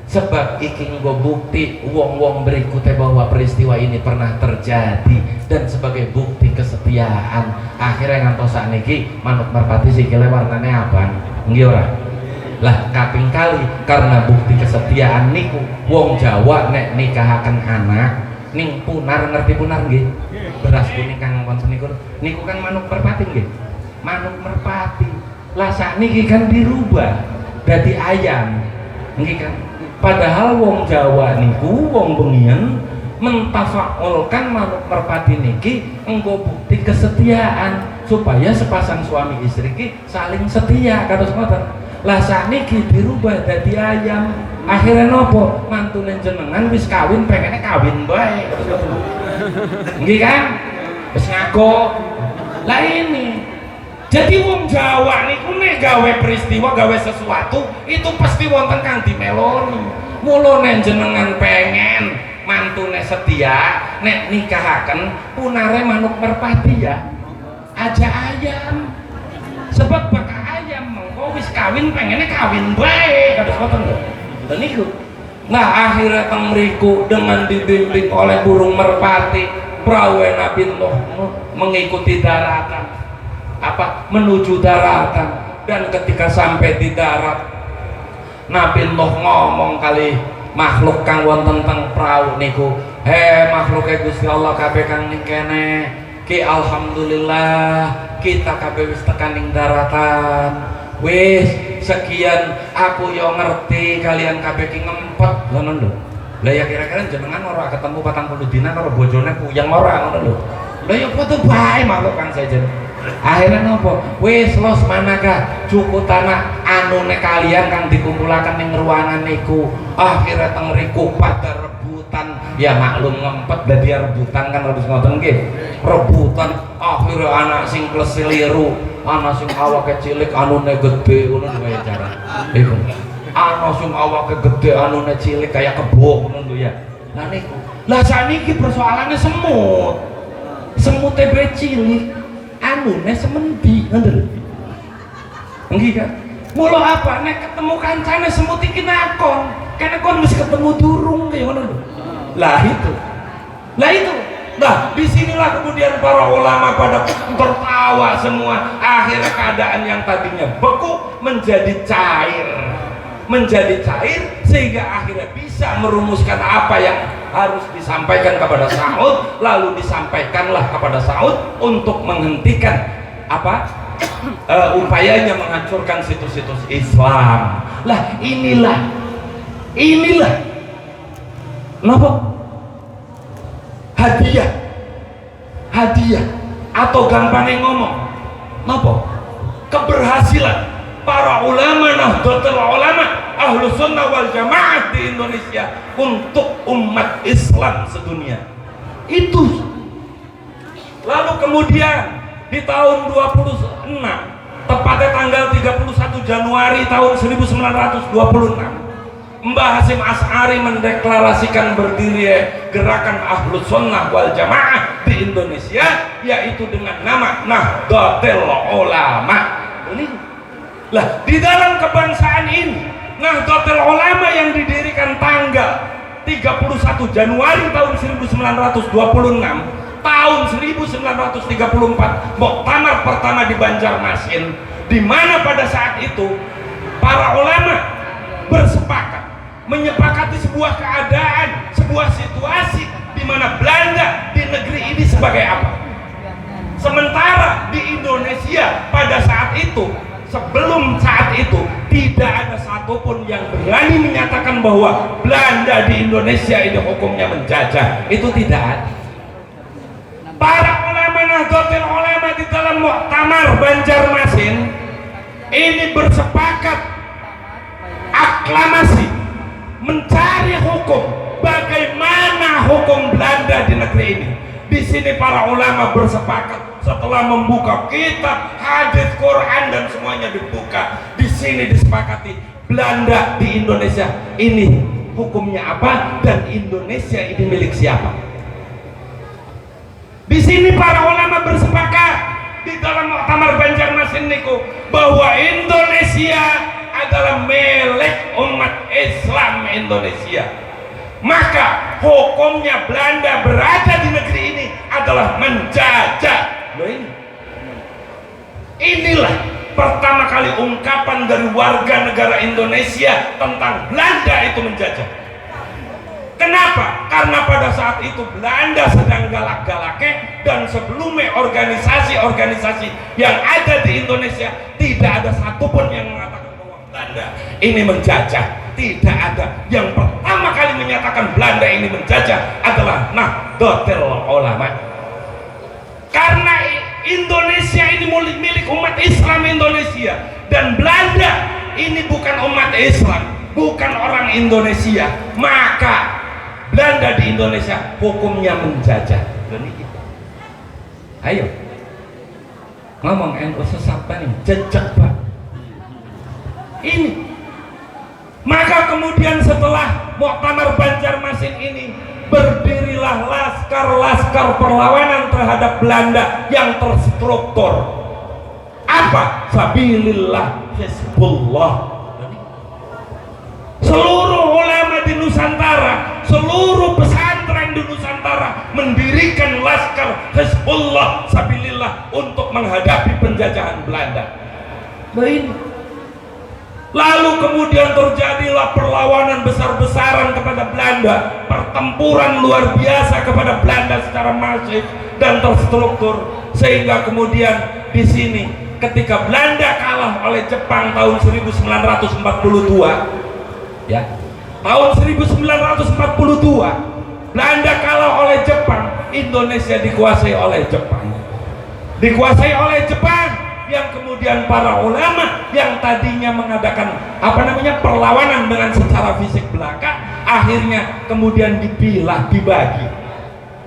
sebab iki nggo bukti wong-wong berikutnya bahwa peristiwa ini pernah terjadi dan sebagai bukti kesetiaan. Akhirnya ngantos sakniki manuk merpati sikile warnane abang, nggih ora? Lah kaping kali karena bukti kesetiaan niku wong Jawa nek nikahaken anak ning punar, ngerti punar nggih? Beras kuning kang wonten niku kan manuk merpati nggih. Manuk merpati. Lah sakniki kan dirubah dadi ayam. Nggih kan? Padahal wong Jawa niku wong bengian mentafaulkan manuk merpati niki engko bukti kesetiaan supaya sepasang suami istri ki saling setia kados ngoten. Lah sakniki dirubah dadi ayam. Akhirnya nopo? Mantune jenengan wis kawin pengennya kawin bae kados ngoten. Nggih kan? Wis ngaku. Lah ini jadi wong Jawa niku nek gawe peristiwa gawe sesuatu itu pasti wonten kang dimeloni. Mula nek jenengan pengen mantune setia nek nikahaken punare manuk merpati ya aja ayam, sebab bakal ayam mengko wis kawin pengennya kawin bae kados ngoten lho. Lha niku nah akhirnya teng mriku dengan dibimbing oleh burung merpati prawe Nabi Nuh mengikuti daratan menuju daratan, dan ketika sampai di darat Nabi Nuh ngomong kali makhluk kang wonten teng prau niku, makhluke Gusti Allah kabeh kang ning kene ki alhamdulillah kita kabeh wis tekan ning daratan. Wis sekian aku yo ngerti kalian kabeh ki ngempet ngono lho. Lah ya kira-kira jenengan ora ketemu 40 dina karo bojone puyeng ora ngono lho. Lah ya foto bae makhluk kang sejen. Akhirnya nopo? Wis los manakah cukup tanah anune kalian kang dikumpulaken ning ruangan niku. Akhirnya teng mriku pada rebutan, ya maklum ngempet dadi rebutan kan harus ngoten nggih. Rebutan akhirnya anak sing klesiliru, anak sing awake cilik anune gede ngono wae cara. Iku. Anak sing awake gede anune cilik kaya kebo ngono lho ya. Lah niku. Lah saniki persoalannya semut. Semut tebe cilik anune semendi ngono lho. Nggih kan? Mula apa nek ketemu kancane semut iki nakon, kene kon mesti ketemu durung kaya ngono lho. Lah itu. Nah, disinilah kemudian para ulama pada tertawa semua. Akhirnya keadaan yang tadinya beku menjadi cair. Sehingga akhirnya bisa merumuskan apa yang harus disampaikan kepada Saud, lalu disampaikanlah kepada Saud untuk menghentikan upayanya menghancurkan situs-situs Islam. Lah inilah kenapa hadiah atau gampangnya ngomong kenapa keberhasilan para ulama Nahdlatul Ulama Ahlus Sunnah wal Jamaah di Indonesia untuk umat Islam sedunia itu. Lalu kemudian di tahun 26 tepatnya tanggal 31 Januari tahun 1926 Mbah Hasyim Asy'ari mendeklarasikan berdiri gerakan Ahlus Sunnah wal Jamaah di Indonesia, yaitu dengan nama Nahdlatul Ulama. Lah di dalam kebangsaan ini Nahdlatul Ulama yang didirikan tanggal 31 Januari tahun 1926, tahun 1934 muktamar pertama di Banjarmasin, di mana pada saat itu para ulama bersepakat menyepakati sebuah keadaan, sebuah situasi di mana Belanda di negeri ini sebagai apa? Sementara di Indonesia pada saat itu, sebelum saat itu tidak ada satupun yang berani menyatakan bahwa Belanda di Indonesia ini hukumnya menjajah. Itu tidak ada. Para ulama Nahdlatul Ulama di dalam muktamar Banjarmasin ini bersepakat aklamasi mencari hukum, bagaimana hukum Belanda di negeri ini. Di sini para ulama bersepakat setelah membuka kitab, hadis, Quran dan semuanya dibuka, di sini disepakati Belanda di Indonesia ini hukumnya apa dan Indonesia ini milik siapa. Di sini para ulama bersepakat di dalam Muktamar Banjarmasin niku bahwa Indonesia adalah milik umat Islam Indonesia. Maka hukumnya Belanda berada di negeri ini adalah menjajah. Loh inilah pertama kali ungkapan dari warga negara Indonesia tentang Belanda itu menjajah. Kenapa? Karena pada saat itu Belanda sedang galak-galaknya, dan sebelumnya organisasi-organisasi yang ada di Indonesia tidak ada satupun yang mengatakan bahwa Belanda ini menjajah. Tidak ada. Yang pertama kali menyatakan Belanda ini menjajah adalah Nahdlatul Ulama. Karena Indonesia ini milik umat Islam Indonesia, dan Belanda ini bukan umat Islam, bukan orang Indonesia, maka Belanda di Indonesia hukumnya menjajah. Ayo ngomong NU sesat nih, jejak Pak. Ini maka kemudian setelah Muktamar Banjarmasin ini berdirilah laskar-laskar perlawanan terhadap Belanda yang terstruktur. Apa? Sabilillah, Hizbullah. Seluruh ulama di Nusantara, seluruh pesantren di Nusantara mendirikan laskar Hizbullah Sabilillah untuk menghadapi penjajahan Belanda. Baik. Lalu kemudian terjadilah perlawanan besar-besaran kepada Belanda, pertempuran luar biasa kepada Belanda secara masif dan terstruktur, sehingga kemudian di sini ketika Belanda kalah oleh Jepang tahun 1942, ya, tahun 1942 Belanda kalah oleh Jepang, Indonesia dikuasai oleh Jepang, yang kemudian para ulama yang tadinya mengadakan perlawanan dengan secara fisik belaka, akhirnya kemudian dipilah, dibagi.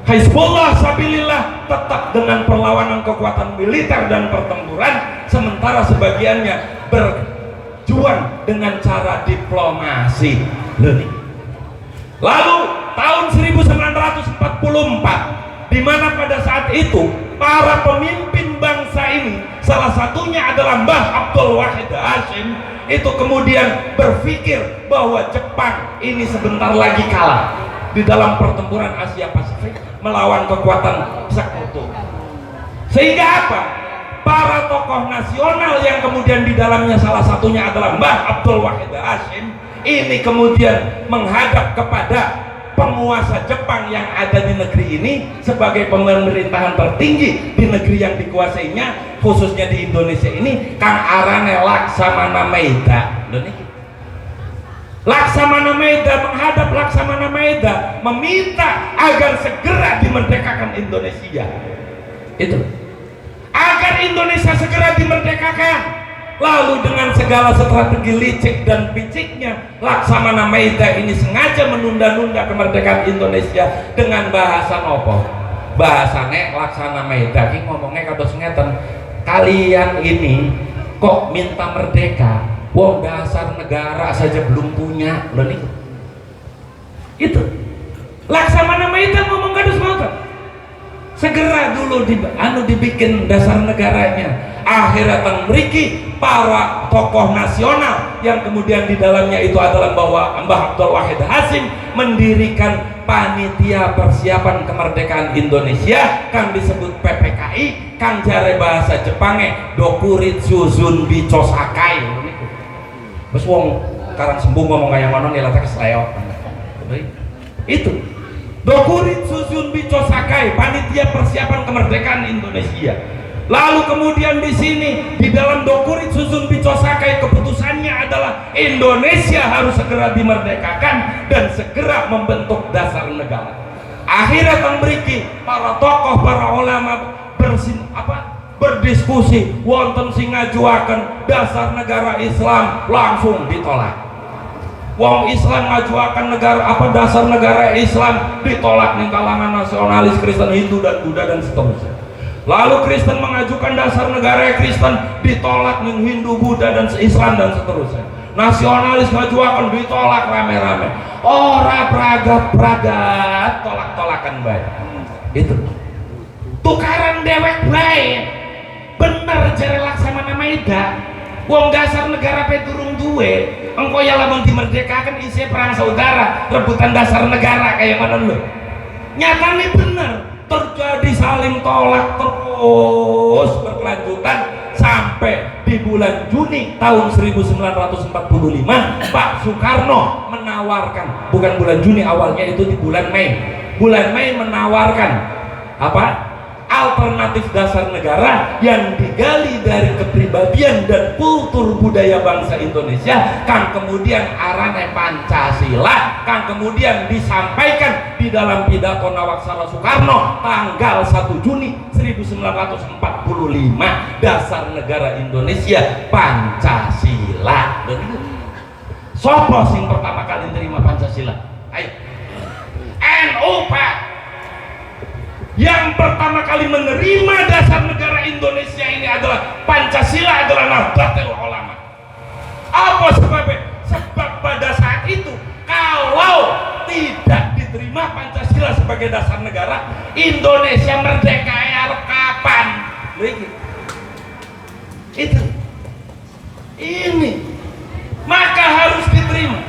Hizbullah Sabilillah tetap dengan perlawanan kekuatan militer dan pertempuran, sementara sebagiannya berjuang dengan cara diplomasi. Lalu tahun 1944, di mana pada saat itu para pemimpin bangsa ini, salah satunya adalah Mbah Abdul Wahid Hasyim, itu kemudian berpikir bahwa Jepang ini sebentar lagi kalah di dalam pertempuran Asia Pasifik melawan kekuatan sekutu. Sehingga apa? Para tokoh nasional yang kemudian di dalamnya salah satunya adalah Mbah Abdul Wahid Hasyim ini kemudian menghadap kepada penguasa Jepang yang ada di negeri ini sebagai pemerintahan tertinggi di negeri yang dikuasainya, khususnya di Indonesia ini, Kang Arane Laksamana Maeda. Laksamana Maeda menghadap Laksamana Maeda meminta agar segera dimerdekakan Indonesia. Itu agar Indonesia segera dimerdekakan. Lalu dengan segala strategi licik dan piciknya, Laksamana Maeda ini sengaja menunda-nunda kemerdekaan Indonesia dengan bahasa nopo. Bahasane Laksamana Maeda ki ngomongnya kados ngeten, kalian ini kok minta merdeka, wong dasar negara saja belum punya. Loh nih, itu Laksamana Maeda ngomong kados ngoten. Segera dulu dibikin dasar negaranya. Akhirnya mriki para tokoh nasional yang kemudian di dalamnya itu adalah bahwa Mbah Abdul Wahid Hasyim mendirikan panitia persiapan kemerdekaan Indonesia kang disebut PPKI, kang jare bahasa Jepangnya Dokuritsu Zunbi Chosakai. Terus wong karang sembung ngomong kayak mana nih latak kesleo. Itu Dokuritsu Zunbi Chosakai, panitia persiapan kemerdekaan Indonesia. Lalu kemudian di sini di dalam Dokuritsu Zunbi Chosakai keputusannya adalah Indonesia harus segera dimerdekakan dan segera membentuk dasar negara. Akhirnya mriki para tokoh, para ulama berdiskusi, wonten sing ngajuaken dasar negara Islam langsung ditolak. Wong Islam ngajuaken negara dasar negara Islam ditolak ning kalangan nasionalis Kristen, Hindu dan Buddha dan seterusnya. Lalu Kristen mengajukan dasar negara Kristen, ditolak nih Hindu, Buddha dan Islam dan seterusnya. Nasionalis ngajuakan, ditolak rame-rame. Ora pragat tolak-tolakan baik. Itu tukaran dewek baik. Bener jere Laksamana Maeda. Wong dasar negara pe durung duwe, engko ya lamun dimerdekakan isi perang saudara, rebutan dasar negara kayak mana lu? Nyatanya bener terjadi saling tolak terus berkelanjutan sampai di bulan Juni tahun 1945 Pak Soekarno menawarkan, bukan bulan Juni awalnya, itu di bulan Mei menawarkan apa? Alternatif dasar negara yang digali dari kepribadian dan kultur budaya bangsa Indonesia, kan kemudian arane Pancasila, kan kemudian disampaikan di dalam pidato Nawaksara Soekarno tanggal 1 Juni 1945, dasar negara Indonesia Pancasila. Dan itu sopo sing pertama kali terima Pancasila? Ayo, NU Pak. Yang pertama kali menerima dasar negara Indonesia ini adalah Pancasila, adalah Nahdlatul Ulama. Apa sebabnya? Sebab pada saat itu kalau tidak diterima Pancasila sebagai dasar negara, Indonesia merdeka arep kapan? Itu ini maka harus diterima.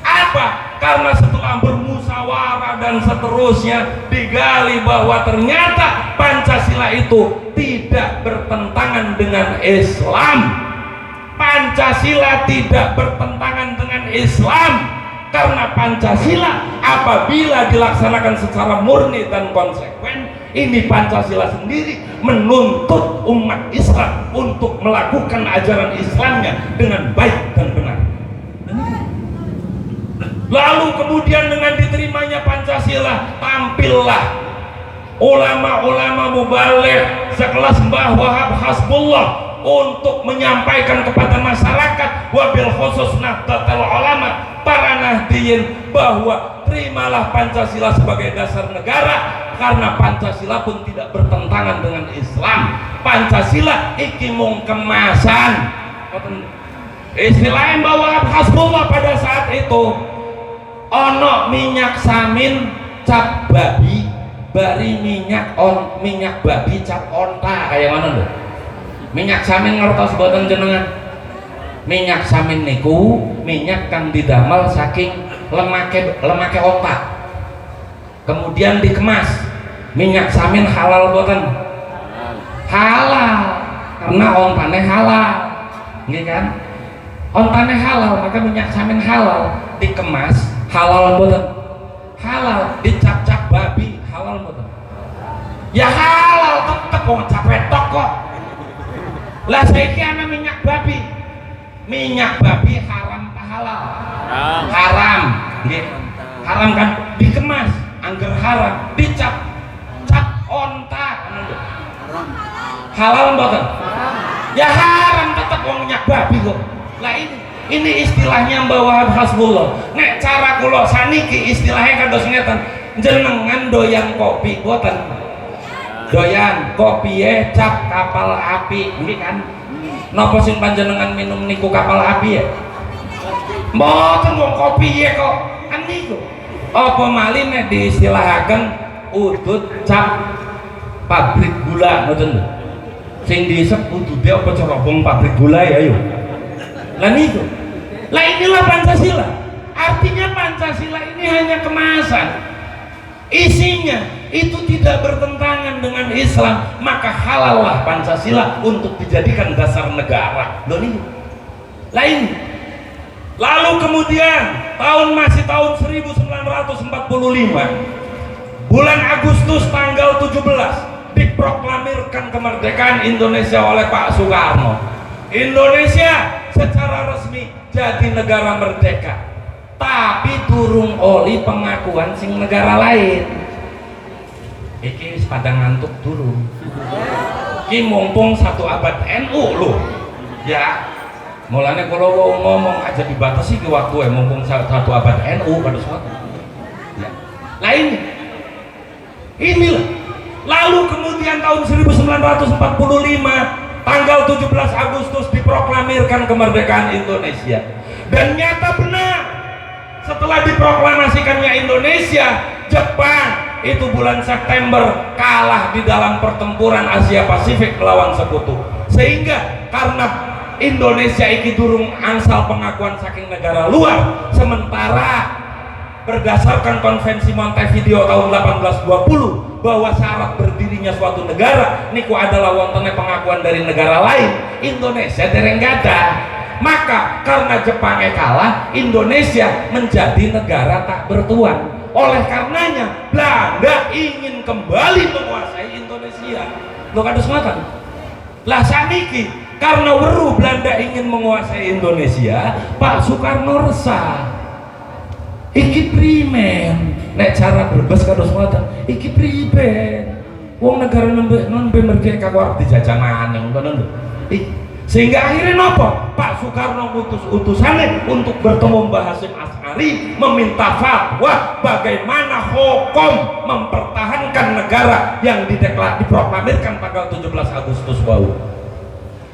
Apa? Karena setelah bermusyawarah dan seterusnya digali bahwa ternyata Pancasila itu tidak bertentangan dengan Islam. Pancasila tidak bertentangan dengan Islam, karena Pancasila apabila dilaksanakan secara murni dan konsekuen, ini Pancasila sendiri menuntut umat Islam untuk melakukan ajaran Islamnya dengan baik dan benar. Lalu kemudian dengan diterimanya Pancasila, tampillah ulama-ulama mubaligh sekelas Mbah Wahab Hasbullah untuk menyampaikan kepada masyarakat, wabil khusus Nahdlatul Ulama, para Nahdiyin, bahwa terimalah Pancasila sebagai dasar negara, karena Pancasila pun tidak bertentangan dengan Islam. Pancasila iki mung kemasan. Istilahnya Mbah Wahab Hasbullah pada saat itu, ono minyak samin cap babi, bari minyak babi cap onta, kayak mana lho? Minyak samin ngertos boten jenengan? Minyak samin niku minyak kang didamel saking lemake onta, kemudian dikemas. Minyak samin halal boten? Halal, karena ontane halal, nggih kan? Ontane halal, maka minyak samin halal, dikemas halal boten? Halal. Dicap-cap babi halal boten? Ya halal tetep, wong capek tok kok. Lah saiki ana minyak babi haram ta halal? Haram. Nggih. Haram kan, dikemas angger haram, dicap onta halal boten? Ya haram tetep, wong minyak babi kok. Lah ini istilahnya Mbah Wahab Hasbullah. Nek cara kula saniki istilahnya kados ngeten, jenengan doyan kopi boten? Doyan kopi cap kapal api, nggih kan? Napa sing panjenengan minum niku kapal api ya? Mboten, wong kopi kok kan niku. Apa malih nek diistilahaken udut cap pabrik gula ngoten lho. Sing diisep udude apa cerobong pabrik gula ya ayo. Lah niku. Lah inilah Pancasila. Artinya Pancasila ini hanya kemasan. Isinya itu tidak bertentangan dengan Islam, maka halallah Pancasila untuk dijadikan dasar negara. Loh ini. Lah ini. Lalu kemudian masih tahun 1945, bulan Agustus tanggal 17 diproklamirkan kemerdekaan Indonesia oleh Pak Soekarno. Indonesia secara resmi jadi negara merdeka, tapi durung oli pengakuan sing negara lain. Iki wis pada ngantuk durung. Iki mumpung 1 abad NU loh. Ya, mulane kalau ngomong aja dibatasi ke waktu mumpung 1 abad NU pada suatu. Ya. Lain. Inilah. Lalu kemudian kemudian tahun 1945 tanggal 17 Agustus diproklamirkan kemerdekaan Indonesia. Dan nyata benar, setelah diproklamasikannya Indonesia, Jepang itu bulan September kalah di dalam pertempuran Asia Pasifik melawan sekutu. Sehingga karena Indonesia iki durung angsal pengakuan saking negara luar, sementara berdasarkan konvensi Montevideo tahun 1820 bahwa syarat berdirinya suatu negara niku adalah wontennya pengakuan dari negara lain, Indonesia dereng gada. Maka karena Jepangnya kalah, Indonesia menjadi negara tak bertuan. Oleh karenanya Belanda ingin kembali menguasai Indonesia. Lo kados ngoten. Lah saniki karena weruh Belanda ingin menguasai Indonesia, Pak Soekarno resah. Iki primen, nek cara berbes kados ngoten. Iki priben. Wong negara nembe merdeka kok arep dijajah maneng ngoten lho. Sehingga akhirnya nopo? Pak Soekarno utus utusannya untuk bertemu Mbah Hasyim Asy'ari meminta fatwa bagaimana hukum mempertahankan negara yang diproklamirkan tanggal 17 Agustus wau.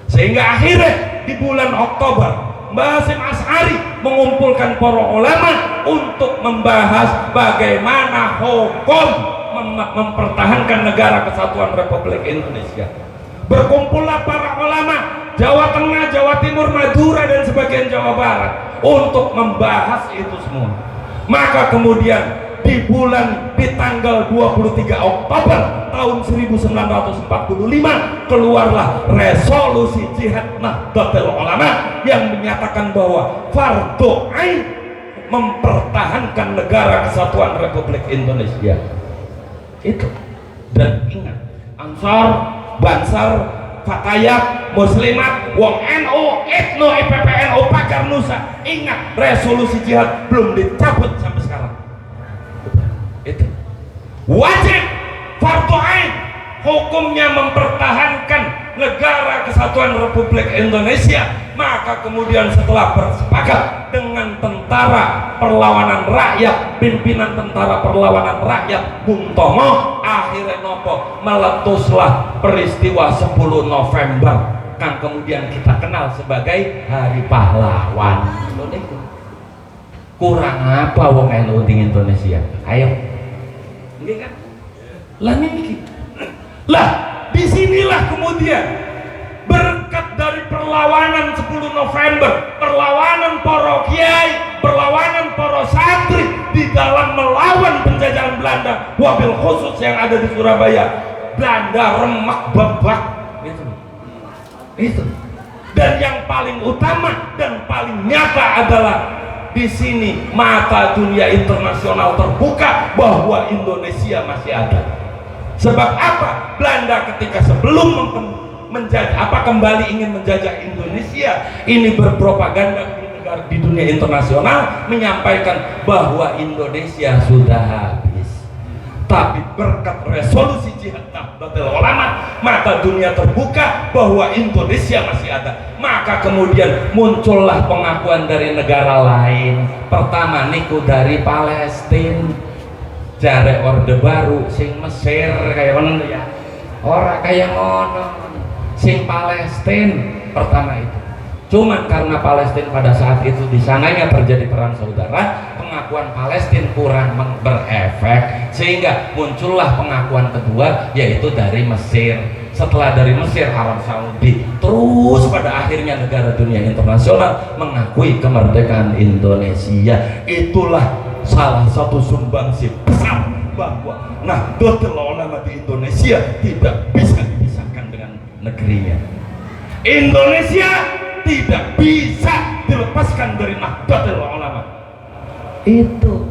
Sehingga akhirnya di bulan Oktober Mbah Hasyim Asy'ari mengumpulkan para ulama untuk membahas bagaimana hukum mempertahankan negara kesatuan Republik Indonesia. Berkumpullah para ulama Jawa Tengah, Jawa Timur, Madura dan sebagian Jawa Barat untuk membahas itu semua. Maka kemudian di tanggal 23 Oktober tahun 1945 keluarlah resolusi Jihad Nahdlatul Ulama yang menyatakan bahwa fardhu ain mempertahankan negara kesatuan Republik Indonesia. Itu. Dan ingat, Ansar, Bansar, Fatayat, Muslimat, Wong NU, Etno, EPPNU, Pagar Nusa, ingat resolusi jihad belum dicabut sampai sekarang. Itu wajib fardhu ain, hukumnya mempertahankan negara kesatuan Republik Indonesia. Maka kemudian setelah bersepakat dengan tentara perlawanan rakyat, pimpinan tentara perlawanan rakyat Bung Tomo, akhirnya nopo meletuslah peristiwa 10 November yang kemudian kita kenal sebagai Hari Pahlawan. Kurang apa wong NU di Indonesia? Ayo, ini kan? Lah niki, lah disinilah kemudian berkat dari perlawanan 10 November, perlawanan para kiai, perlawanan para santri di dalam melawan penjajahan Belanda, wabil khusus yang ada di Surabaya, Belanda remak babak. Itu. Dan yang paling utama dan paling nyata adalah di sini mata dunia internasional terbuka bahwa Indonesia masih ada. Sebab apa? Belanda ketika sebelum kembali ingin menjajah Indonesia, ini berpropaganda di dunia internasional menyampaikan bahwa Indonesia sudah habis. Tapi berkat resolusi Jihad Nahdlatul Ulama, maka dunia terbuka bahwa Indonesia masih ada. Maka kemudian muncullah pengakuan dari negara lain. Pertama niku dari Palestina, jare Orde Baru sing Mesir kayak mana ya? Ora kayak ngono. Sing Palestina pertama itu. Cuman karena Palestina pada saat itu di sananya terjadi perang saudara, pengakuan Palestina kurang berefek, sehingga muncullah pengakuan kedua yaitu dari Mesir. Setelah dari Mesir, Arab Saudi, terus pada akhirnya negara dunia internasional mengakui kemerdekaan Indonesia. Itulah salah satu sumbangsi besar bahwa Nahdlatul Ulama di Indonesia tidak bisa dipisahkan dengan negerinya. Indonesia tidak bisa dilepaskan dari Nahdlatul Ulama. Itu.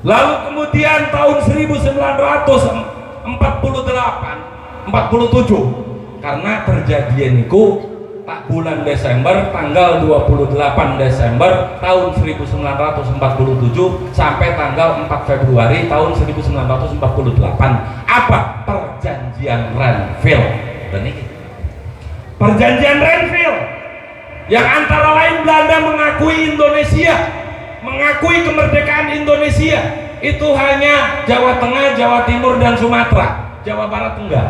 Lalu kemudian tahun 1947 karena terjadian niku tak bulan Desember, tanggal 28 Desember tahun 1947 sampai tanggal 4 Februari tahun 1948. Apa? Perjanjian Renville. Dan ini Perjanjian Renville yang antara lain Belanda mengakui Indonesia, mengakui kemerdekaan Indonesia itu hanya Jawa Tengah, Jawa Timur dan Sumatera. Jawa Barat enggak.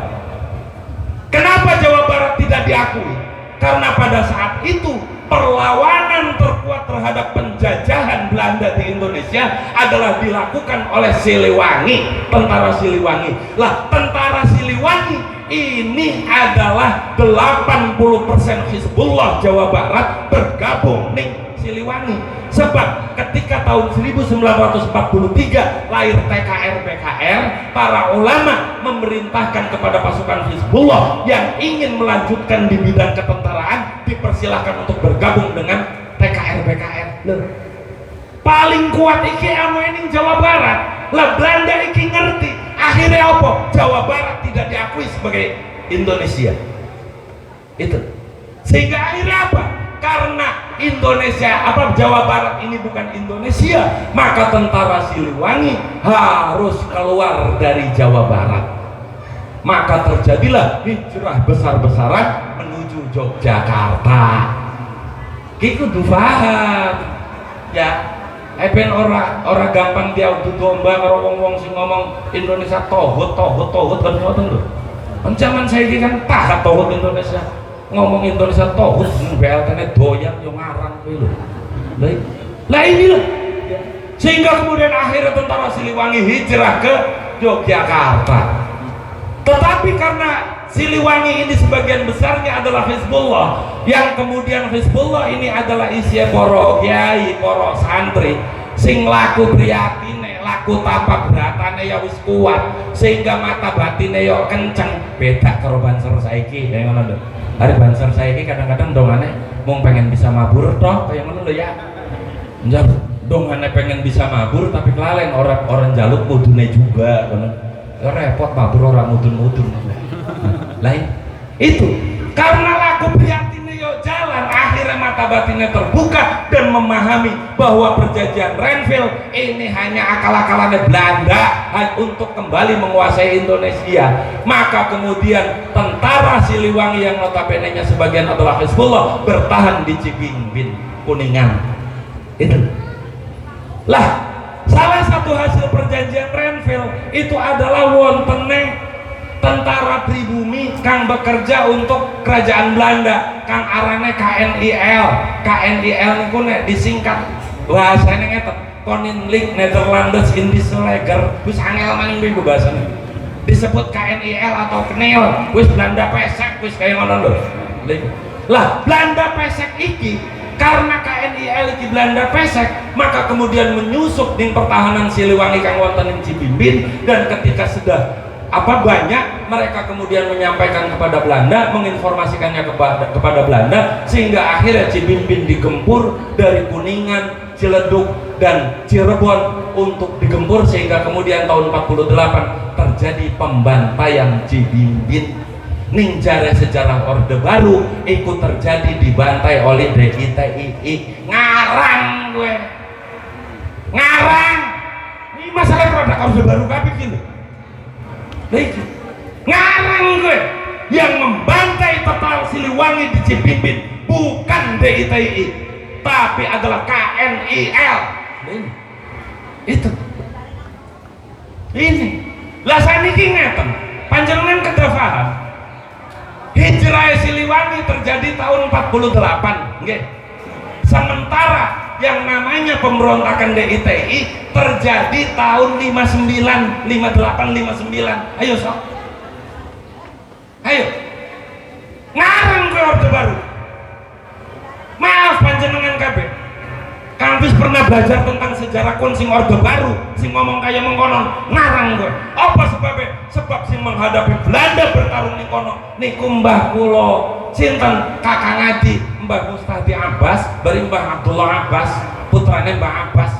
Kenapa Jawa Barat tidak diakui? Karena pada saat itu perlawanan terkuat terhadap penjajahan Belanda di Indonesia adalah dilakukan oleh Siliwangi, tentara Siliwangi. Lah, tentara Siliwangi ini adalah 80% Hizbullah Jawa Barat bergabung nih Siliwangi. Sebab ketika tahun 1943 lahir TKR-PKR, para ulama memerintahkan kepada pasukan Hizbullah yang ingin melanjutkan di bidang ketentaraan dipersilahkan untuk bergabung dengan TKR-PKR. Paling kuat iki ini Jawa Barat. Lah Belanda iki ngerti. Akhirnya apa? Jawa Barat tidak diakui sebagai Indonesia. Itu. Sehingga akhirnya apa? Karena Jawa Barat ini bukan Indonesia, maka tentara Siliwangi harus keluar dari Jawa Barat. Maka terjadilah hijrah besar-besaran menuju Yogyakarta. Kita kudu paham ya. Ben ora gampang dia adu domba karo wong-wong sing ngomong Indonesia tohut kan ngoten lho. Zaman saiki kan tahat tohut Indonesia. Ngomong Indonesia tohut BLT-ne doyan yo ngarang kuwi lho. Lah inilah. Sehingga kemudian akhirnya tentara Siliwangi hijrah ke Yogyakarta. Tetapi karena Siliwangi ini sebagian besarnya adalah Hizbullah, yang kemudian Hizbullah ini adalah isi poro kiai, poro santri sing laku priyatine, laku tapak beratane ya wis kuat, sehingga mata batine yo kenceng. Beda karo Banser saiki kaya ngono lho. Hari Banser saiki kadang-kadang dongane mung pengen bisa mabur toh kaya ngono lho ya. Njab dongane pengen bisa mabur tapi kelalen orang jaluk kudune juga ngono. Ya repot mabur orang mudun-mudun. Lain itu karena laku prihatine yo jalan, akhirnya mata batinnya terbuka dan memahami bahwa perjanjian Renville ini hanya akal-akalannya Belanda untuk kembali menguasai Indonesia. Maka kemudian tentara Siliwangi yang notabene-nya sebagian adalah Hizbullah bertahan di Cibimbing, Kuningan. Itu lah salah satu hasil perjanjian Renville itu adalah wontene tentara pribumi kang bekerja untuk kerajaan Belanda, kang arane KNIL. KNIL niku nek disingkat bahasane ngeten, Koninklijk Nederlands Indische Leger. Wis angel maning kuwi bahasane. Disebut KNIL atau KNIL, wis Belanda pesek, wis kaya ngono lho. Lah, Belanda pesek iki karena KNIL iki Belanda pesek, maka kemudian menyusup di pertahanan Siliwangi kang wonten ing Cibimbing, dan ketika sudah banyak mereka kemudian menyampaikan kepada Belanda, menginformasikannya kepada Belanda, sehingga akhirnya Cibimbing digempur dari Kuningan, Ciledug dan Cirebon untuk digempur, sehingga kemudian tahun 48 terjadi pembantaian Cibimbing. Ninjare sejarah Orde Baru ikut terjadi, dibantai oleh DITII. Ngarang gue, ngarang ini masalah produk Orde Baru kabeh gini. Ngarang gue, yang membantai total Siliwangi di Cibimbing bukan DITII tapi adalah KNIL. Itu ini lah saniki ngeten panjenengan kedah paham. Hijrah Siliwangi terjadi tahun 48 nggih. Sementara yang namanya pemberontakan DITI terjadi tahun 59, 58, 59. Ayo sok. Ayo. Ngarang ke Orde Baru. Maaf panjenengan kabeh. Kampus pernah belajar tentang sejarah kon sing Orde Baru, sing ngomong kaya mengkonon, ngarang gue. Apa sebabnya? Sebab sing menghadapi Belanda bertarung ning kono niku mbah kula sinten Kakang Adi, Mbah Mustadi Abbas, bari Mbah Abdullah Abbas, putrane Mbah Abbas.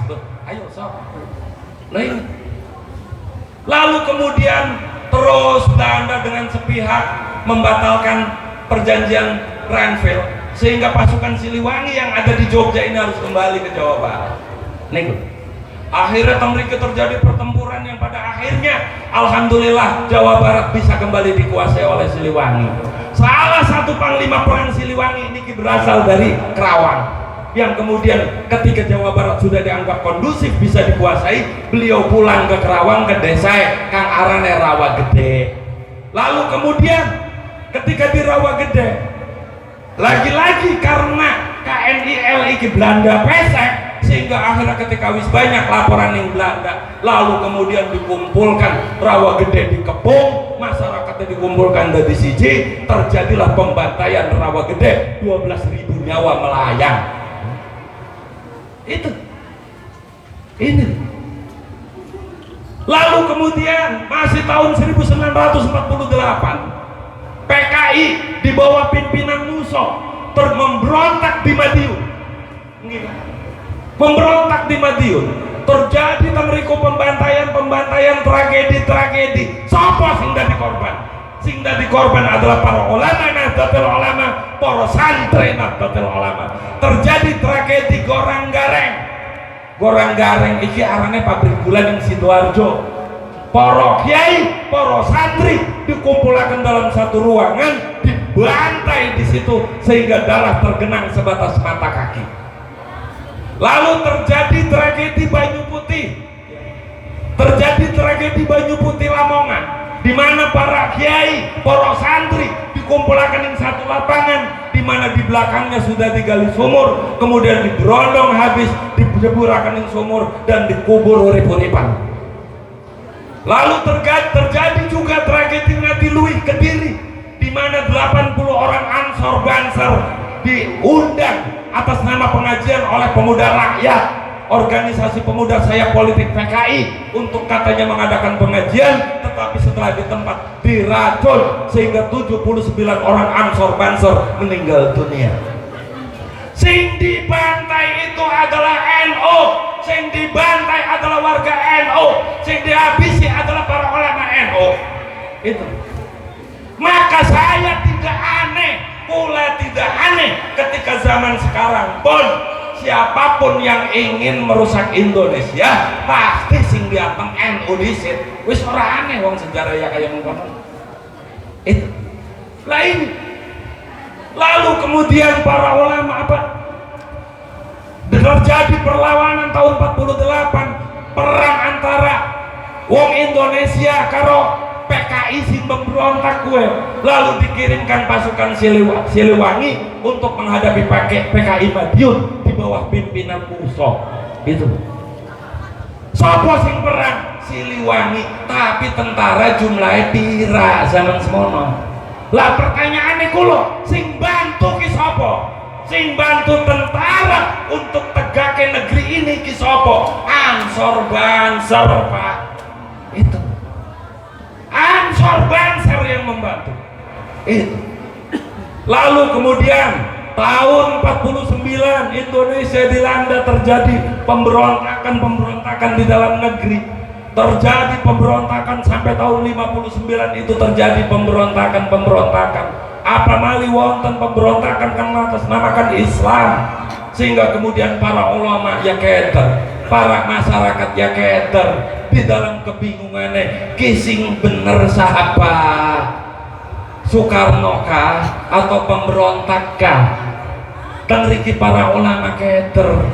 Ayo sok. Lalu kemudian terus Belanda dengan sepihak membatalkan perjanjian Renville, sehingga pasukan Siliwangi yang ada di Jogja ini harus kembali ke Jawa Barat. Nih, akhirnya temriki terjadi pertempuran yang pada akhirnya alhamdulillah Jawa Barat bisa kembali dikuasai oleh Siliwangi. Salah satu panglima perang Siliwangi ini berasal dari Kerawang, yang kemudian ketika Jawa Barat sudah dianggap kondusif bisa dikuasai, beliau pulang ke Kerawang ke desa kang arane Rawa Gede. Lalu kemudian ketika di Rawagede, lagi-lagi karena KNIL iki Belanda pesek, sehingga akhirnya ketika wis banyak laporan yang Belanda, lalu kemudian dikumpulkan Rawagede dikepung, masyarakatnya dikumpulkan dari siji, terjadilah pembantaian Rawagede, 12.000 nyawa melayang. Itu ini. Lalu kemudian masih tahun 1948, PKI di bawah pimpinan Musso memberontak di Madiun. Memberontak di Madiun, terjadi tengriku pembantaian, tragedi. Siapa sing dadi korban? Sing dadi korban adalah para ulama Nahdlatul Ulama, para santri Nahdlatul Ulama. Terjadi tragedi Gorang Gareng iki arane pabrik gula ning Sidoarjo. Para kiai, para santri dikumpulkan dalam satu ruangan, dibantai di situ sehingga darah tergenang sebatas mata kaki. Lalu terjadi tragedi Banyu Putih Lamongan, di mana para kiai, para santri dikumpulkan di satu lapangan, di mana di belakangnya sudah digali sumur, kemudian diberondong habis, dijeburakan di sumur dan dikubur urip-uripan. Lalu terjadi juga tragedi Ngadiluih Kediri, di mana 80 orang Ansor Banser diundang atas nama pengajian oleh pemuda rakyat, organisasi pemuda sayap politik PKI, untuk katanya mengadakan pengajian, tetapi setelah di tempat diracun sehingga 79 orang Ansor Banser meninggal dunia. Sing dibantai itu adalah NU, sing dibantai adalah warga NU, sing dihabisi adalah para ulama NU. Itu. Maka saya tidak aneh, pula tidak aneh ketika zaman sekarang pun siapapun yang ingin merusak Indonesia pasti sing dianteng NU disit. Wis ora aneh wong sejarah ya kayak ngono. Itu. Lah ini. Lalu kemudian para ulama apa? Terjadi perlawanan tahun 48, perang antara wong Indonesia karo PKI sing memberontak gue, lalu dikirimkan pasukan Siliwangi untuk menghadapi PKI Madiun di bawah pimpinan Musso. Itu. Sopo sing perang? Siliwangi, tapi tentara jumlahnya pira zaman semono. Lah pertanyaannya kulo, sing bantu ki sapa? Sing bantu tentara untuk tegake negeri ini ki sapa? Ansor Banser, Pak. Itu. Ansor Banser yang membantu. Itu. Lalu kemudian tahun 49 Indonesia dilanda, terjadi pemberontakan di dalam negeri. Terjadi pemberontakan sampai tahun 59 itu terjadi pemberontakan. Apa mali wonten pemberontakan kan atas namakan Islam, sehingga kemudian para ulama ya keder, para masyarakat ya keder di dalam kebingungannya kising bener sahapa Soekarno kah atau pemberontak kah? Tengriki para ulama keder,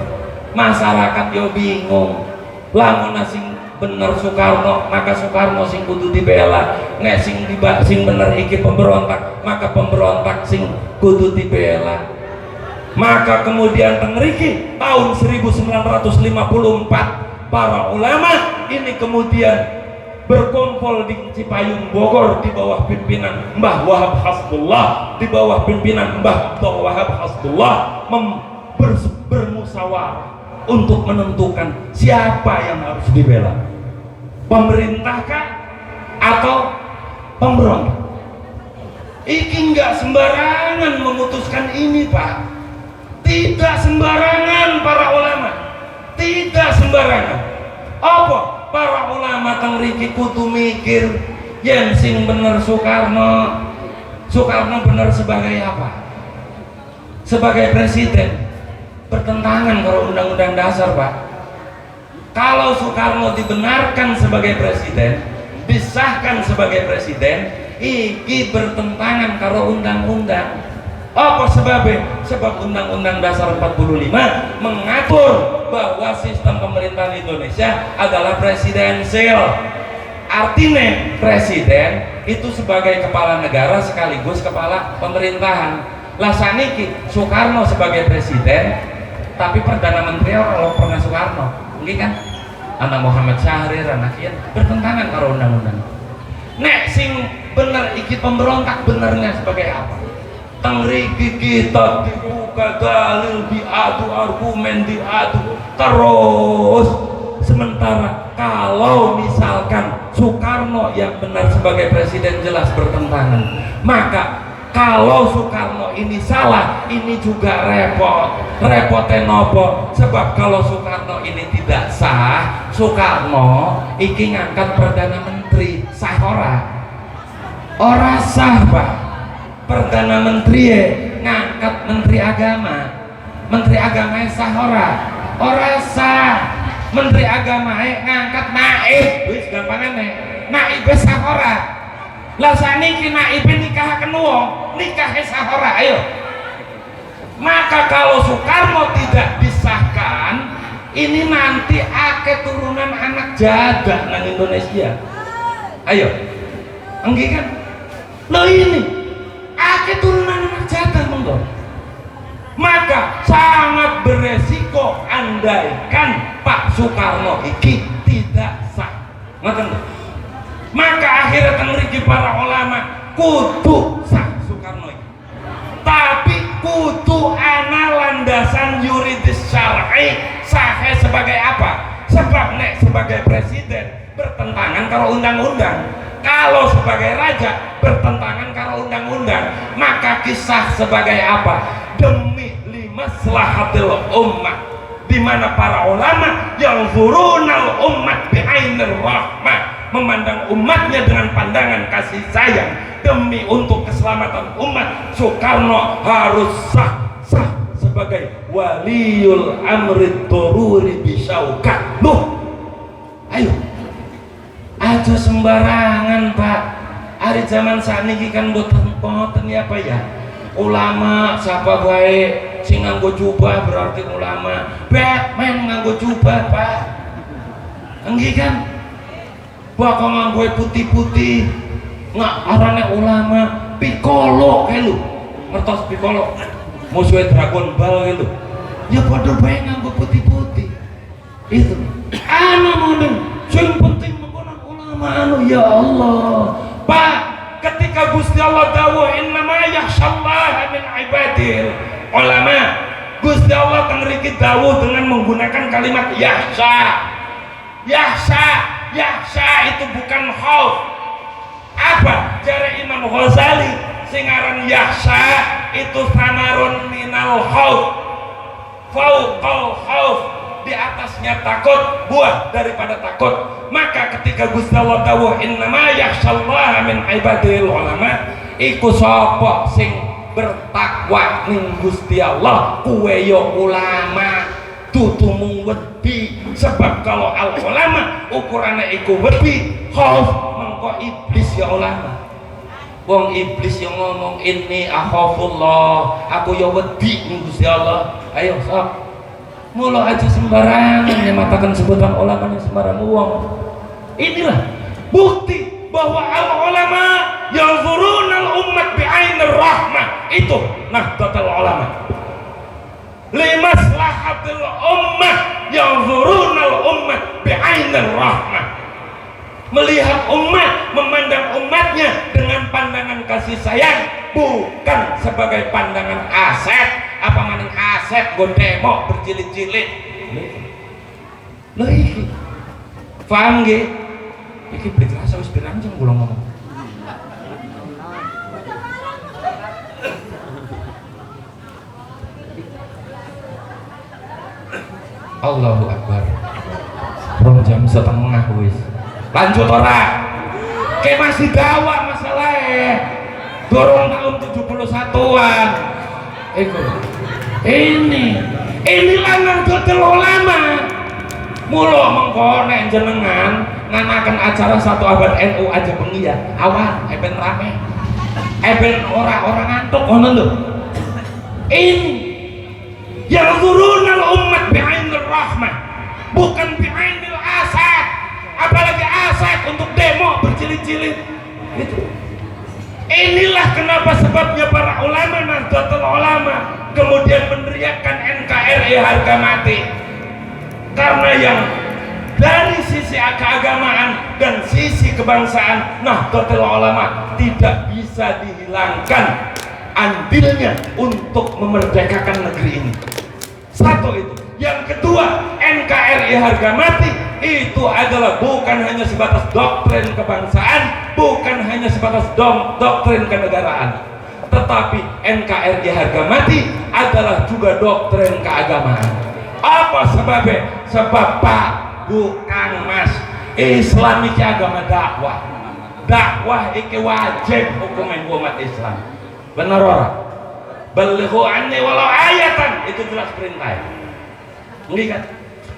masyarakat yo bingung, lamun sing bener Soekarno maka Soekarno sing kudu dibela, nek sing bener iki pemberontak maka pemberontak sing kudu dibela. Maka kemudian tengriki tahun 1954 para ulama ini kemudian berkumpul di Cipayung Bogor di bawah pimpinan Mbah Wahab Hasbullah, di bawah pimpinan Mbah Abdul Wahab Hasbullah, bermusyawarah untuk menentukan siapa yang harus dibela, pemerintah kah atau pemberontak. Iki nggak sembarangan memutuskan ini, Pak. Tidak sembarangan para ulama, tidak sembarangan. Apa para ulama tengriki kudu mikir yang sing bener Soekarno bener sebagai apa? Sebagai presiden. Bertentangan kalau undang-undang dasar, Pak. Kalau Soekarno dibenarkan sebagai presiden, disahkan sebagai presiden, iki bertentangan kalau undang-undang. Apa sebabnya? Sebab undang-undang dasar 45 mengatur bahwa sistem pemerintahan Indonesia adalah presidensial. Artinya presiden itu sebagai kepala negara sekaligus kepala pemerintahan. Lah saniki Soekarno sebagai presiden, tapi perdana menteri kalau pernah Soekarno, mungkin kan? Anak Muhammad Syahrir, anak Ian bertentangan karo undang-undang. Nek sing bener iki pemberontak benernya sebagai apa? Tengriki kita dibuka dalil diadu, argumen diadu terus. Sementara kalau misalkan Soekarno yang benar sebagai presiden jelas bertentangan, maka kalau Soekarno ini salah, ini juga repot. Repotnya nopo? Sebab kalau Soekarno ini tidak sah, Soekarno iki ngangkat perdana menteri, sah ora? Ora sah, Pak. Perdana menteri ngangkat menteri agama. Menteri agama sah ora? Ora sah. Menteri agama ngangkat naib, wis gampangane. Naib sah ora? Lah saniki naib nikahaken wong, nikah sah ora? Ayo. Maka kalau Soekarno tidak disahkan, ini nanti akeh turunan anak jadah nang Indonesia. Ayo. Enggak kan? Loh ini akeh turunan anak jadah monggo. Maka sangat beresiko andaikan Pak Soekarno iki tidak sah. Ngoten. Maka akhirnya tengriki para ulama kudu sah Soekarno iki. Tapi kudu ana landasan yuridis syar'i sah sebagai apa? Sebab nek sebagai presiden bertentangan karo undang-undang. Kalau sebagai raja bertentangan karo undang-undang, maka kisah sebagai apa? Demi limaslahatil ummah, di mana para ulama yang zurunal umat bi'ainir rahmah, memandang umatnya dengan pandangan kasih sayang demi untuk keselamatan umat. Soekarno harus sah sebagai waliul amri tururi bisyaukat. Loh, ayo aja sembarangan Pak. Hari zaman saat ini kan boten ya Pak ya. Ulama siapa baik sing nganggo jubah berarti ulama. Batman nganggo jubah Pak. Enggak kan? Bakal nganggo putih-putih nggak arane ulama. Piccolo kayak lu. Ngertos Piccolo? Musuhnya Dragon Ball kayak lu. Ya pada baik nganggo putih-putih. Itu. Ana modeng. Sing penting anu ya Allah Pak, ketika Gusti Allah dawuh innama yakhsyallaha min ibadil ulama, Gusti Allah tengriki dawuh dengan menggunakan kalimat yakhsha itu bukan khauf. Apa jare Imam Ghazali singaran yakhsha itu samarun minal khauf, fauqal khauf, di atasnya takut, buah daripada takut. Maka ketika Gusti Allah dawuh innama yakhsyallaha min ibadil ulama, iku sapa sing bertakwa ning Gusti Allah kuwe ya ulama, dudu mung wedi. Sebab kalau al ulama ukurane iku wedi, khauf mengko iblis ya ulama. Wong iblis yang ngomong inni akhafullah, aku ya wedi ning Gusti Allah. Ayo sok mulo aja sembarangan yang matakan sebutan ulama yang sembarang uang. Inilah bukti bahwa al ulama yang zurunal umat bi'ainir rahmah, itu nahdlatul ulama. Limaslahatil ummah yang zurunal umat bi'ainir rahmah, melihat umat, memandang umatnya dengan pandangan kasih sayang, bukan sebagai pandangan aset. Apa maning aset gue demo berjilid-jilid. Loh iki paham gak? Iki berasa wis beranjang kula ngomong. Allahu Akbar. Rong jam setengah wis. Lanjut ora? Kayak masih dawa masalahnya. Dorong tahun 71-an. Ini lanang dodol ulama. Mulo mengko nek jenengan nganaken acara 1 abad NU aja bengi ya. Awan eben rame. Eben orang ngantuk ngono lho. Ini yang zurunal umat bi'ainir rahmah, bukan bi'ainil asad. Apalagi asad untuk demo dicicilit. Itu. Inilah kenapa sebabnya para ulama Nahdlatul Ulama kemudian meneriakkan NKRI harga mati. Karena yang dari sisi keagamaan dan sisi kebangsaan Nahdlatul Ulama tidak bisa dihilangkan andilnya untuk memerdekakan negeri ini. Satu itu. Yang kedua, NKRI harga mati itu adalah bukan hanya sebatas doktrin kebangsaan, bukan hanya sebatas doktrin kenegaraan, tetapi NKRI harga mati adalah juga doktrin keagamaan. Apa sebabnya? Sebab Pak, Bu, Kang, Mas, Islam iki agama dakwah. Dakwah iki wajib hukumnya umat Islam. Benar orang? Balighu anni walau ayatan, itu jelas perintah. Nggih kan?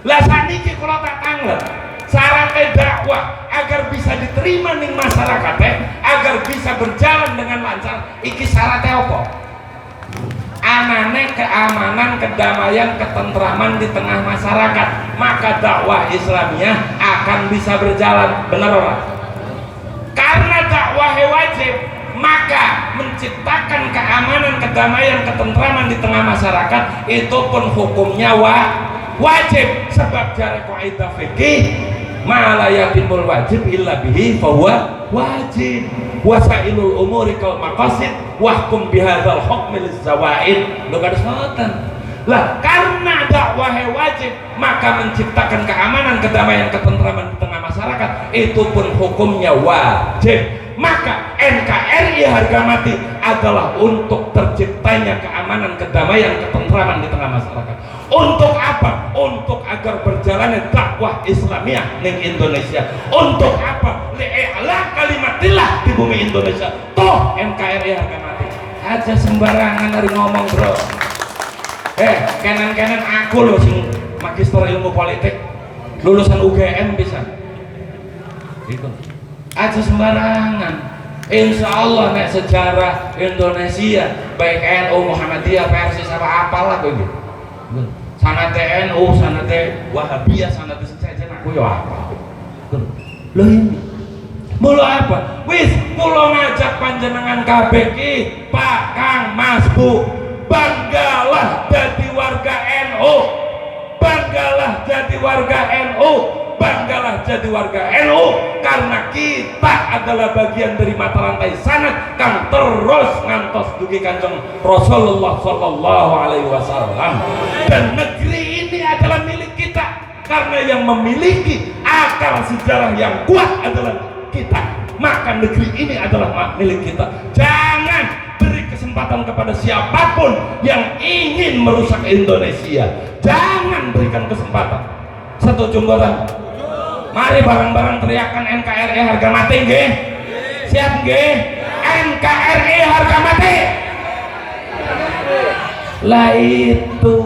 Lah saniki kula tak tanglet syaratnya dakwah agar bisa diterima ning masyarakatnya, agar bisa berjalan dengan lancar, iki syaratnya apa? Anane keamanan, kedamaian, ketentraman di tengah masyarakat, maka dakwah Islamiyah akan bisa berjalan. Benar orang? Karena dakwah wajib, maka menciptakan keamanan, kedamaian, ketentraman di tengah masyarakat itu pun hukumnya wajib. Sebab jare kaidah fikih ma la yatimul wajib illa bihi fahuwa wajib. Wasailul umuri kal maqasid wahkum bihadzal hukmi lizawaid. Lo kada ngoten. Lah karena dakwah wajib, maka menciptakan keamanan, kedamaian, ketentraman di tengah masyarakat itu pun hukumnya wajib. Maka NKRI harga mati adalah untuk terciptanya keamanan, kedamaian, ketentraman di tengah masyarakat. Untuk apa? Untuk agar berjalannya dakwah Islamiyah di Indonesia. Untuk apa? Li'a'la kalimatillah di bumi Indonesia. Toh NKRI harga mati. Aja sembarangan dari ngomong, bro. Kenan-kenan aku loh sing magister ilmu politik, lulusan UGM bisa. Gitu. Aja sembarangan. Insya Allah nek sejarah Indonesia baik NU, Muhammadiyah, Persis apa apalah begitu. Sanate NU, sanate Wahabiyah, sanate sejajan aku ya apa. Loh ini. Mula apa? Wis kula ngajak panjenengan kabeh ki, Pak, Kang, Mas, Bu, banggalah jadi warga NU. Banggalah jadi warga NU. Banggalah jadi warga NU karena kita adalah bagian dari mata rantai sanad kang terus ngantos dugi Kanjeng Rasulullah sallallahu alaihi wasallam. Dan negeri ini adalah milik kita karena yang memiliki akar sejarah yang kuat adalah kita. Maka negeri ini adalah milik kita. Jangan beri kesempatan kepada siapapun yang ingin merusak Indonesia. Jangan berikan kesempatan. Setuju nggak? Mari bareng-bareng teriakan NKRI harga mati nggih. Siap nggih? NKRI harga mati. Lah itu.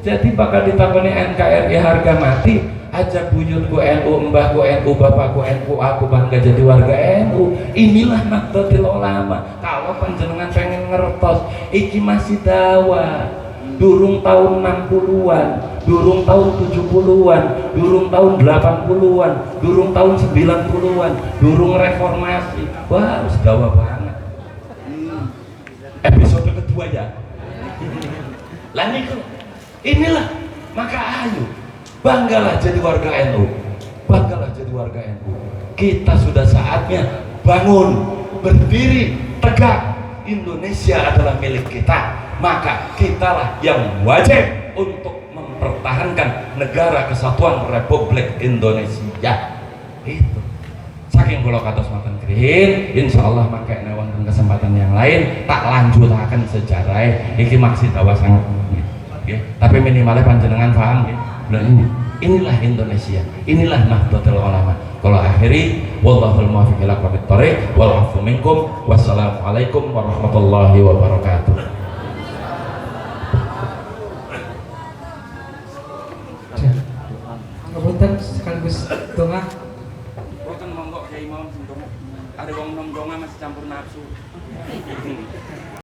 Jadi bakal ditakoni NKRI harga mati, aja buyutku NU, mbahku NU, bapakku NU, aku bangga jadi warga NU. Inilah Nahdlatul Ulama. Kalau panjenengan pengen ngertos, iki masih dakwah. Durung tahun 60-an, durung tahun 70-an, durung tahun 80-an, durung tahun 90-an, durung reformasi. Wah, harus dakwah banget. Episode kedua ya. Lah niku. Inilah, maka ayo banggalah jadi warga NU. Banggalah jadi warga NU. Kita sudah saatnya bangun, berdiri tegak. Indonesia adalah milik kita. Maka kitalah yang wajib untuk mempertahankan negara kesatuan Republik Indonesia. Itu. Saking kula kados maten krihin, insyaallah mangke nek wonten kesempatan yang lain tak lanjutaken sejarah iki maksud dakwah sangat nggih. Tapi minimalnya panjenengan paham nggih. Inilah Indonesia. Inilah Nahdlatul Ulama. Kalau akhiri wallahul muwaffiq ila aqwamit thoriq wal afu minkum. Wassalamualaikum warahmatullahi wabarakatuh. Kemudian sekaligus doa. Boten monggo Kyai mau ada wong nom donga masih campur nafsu.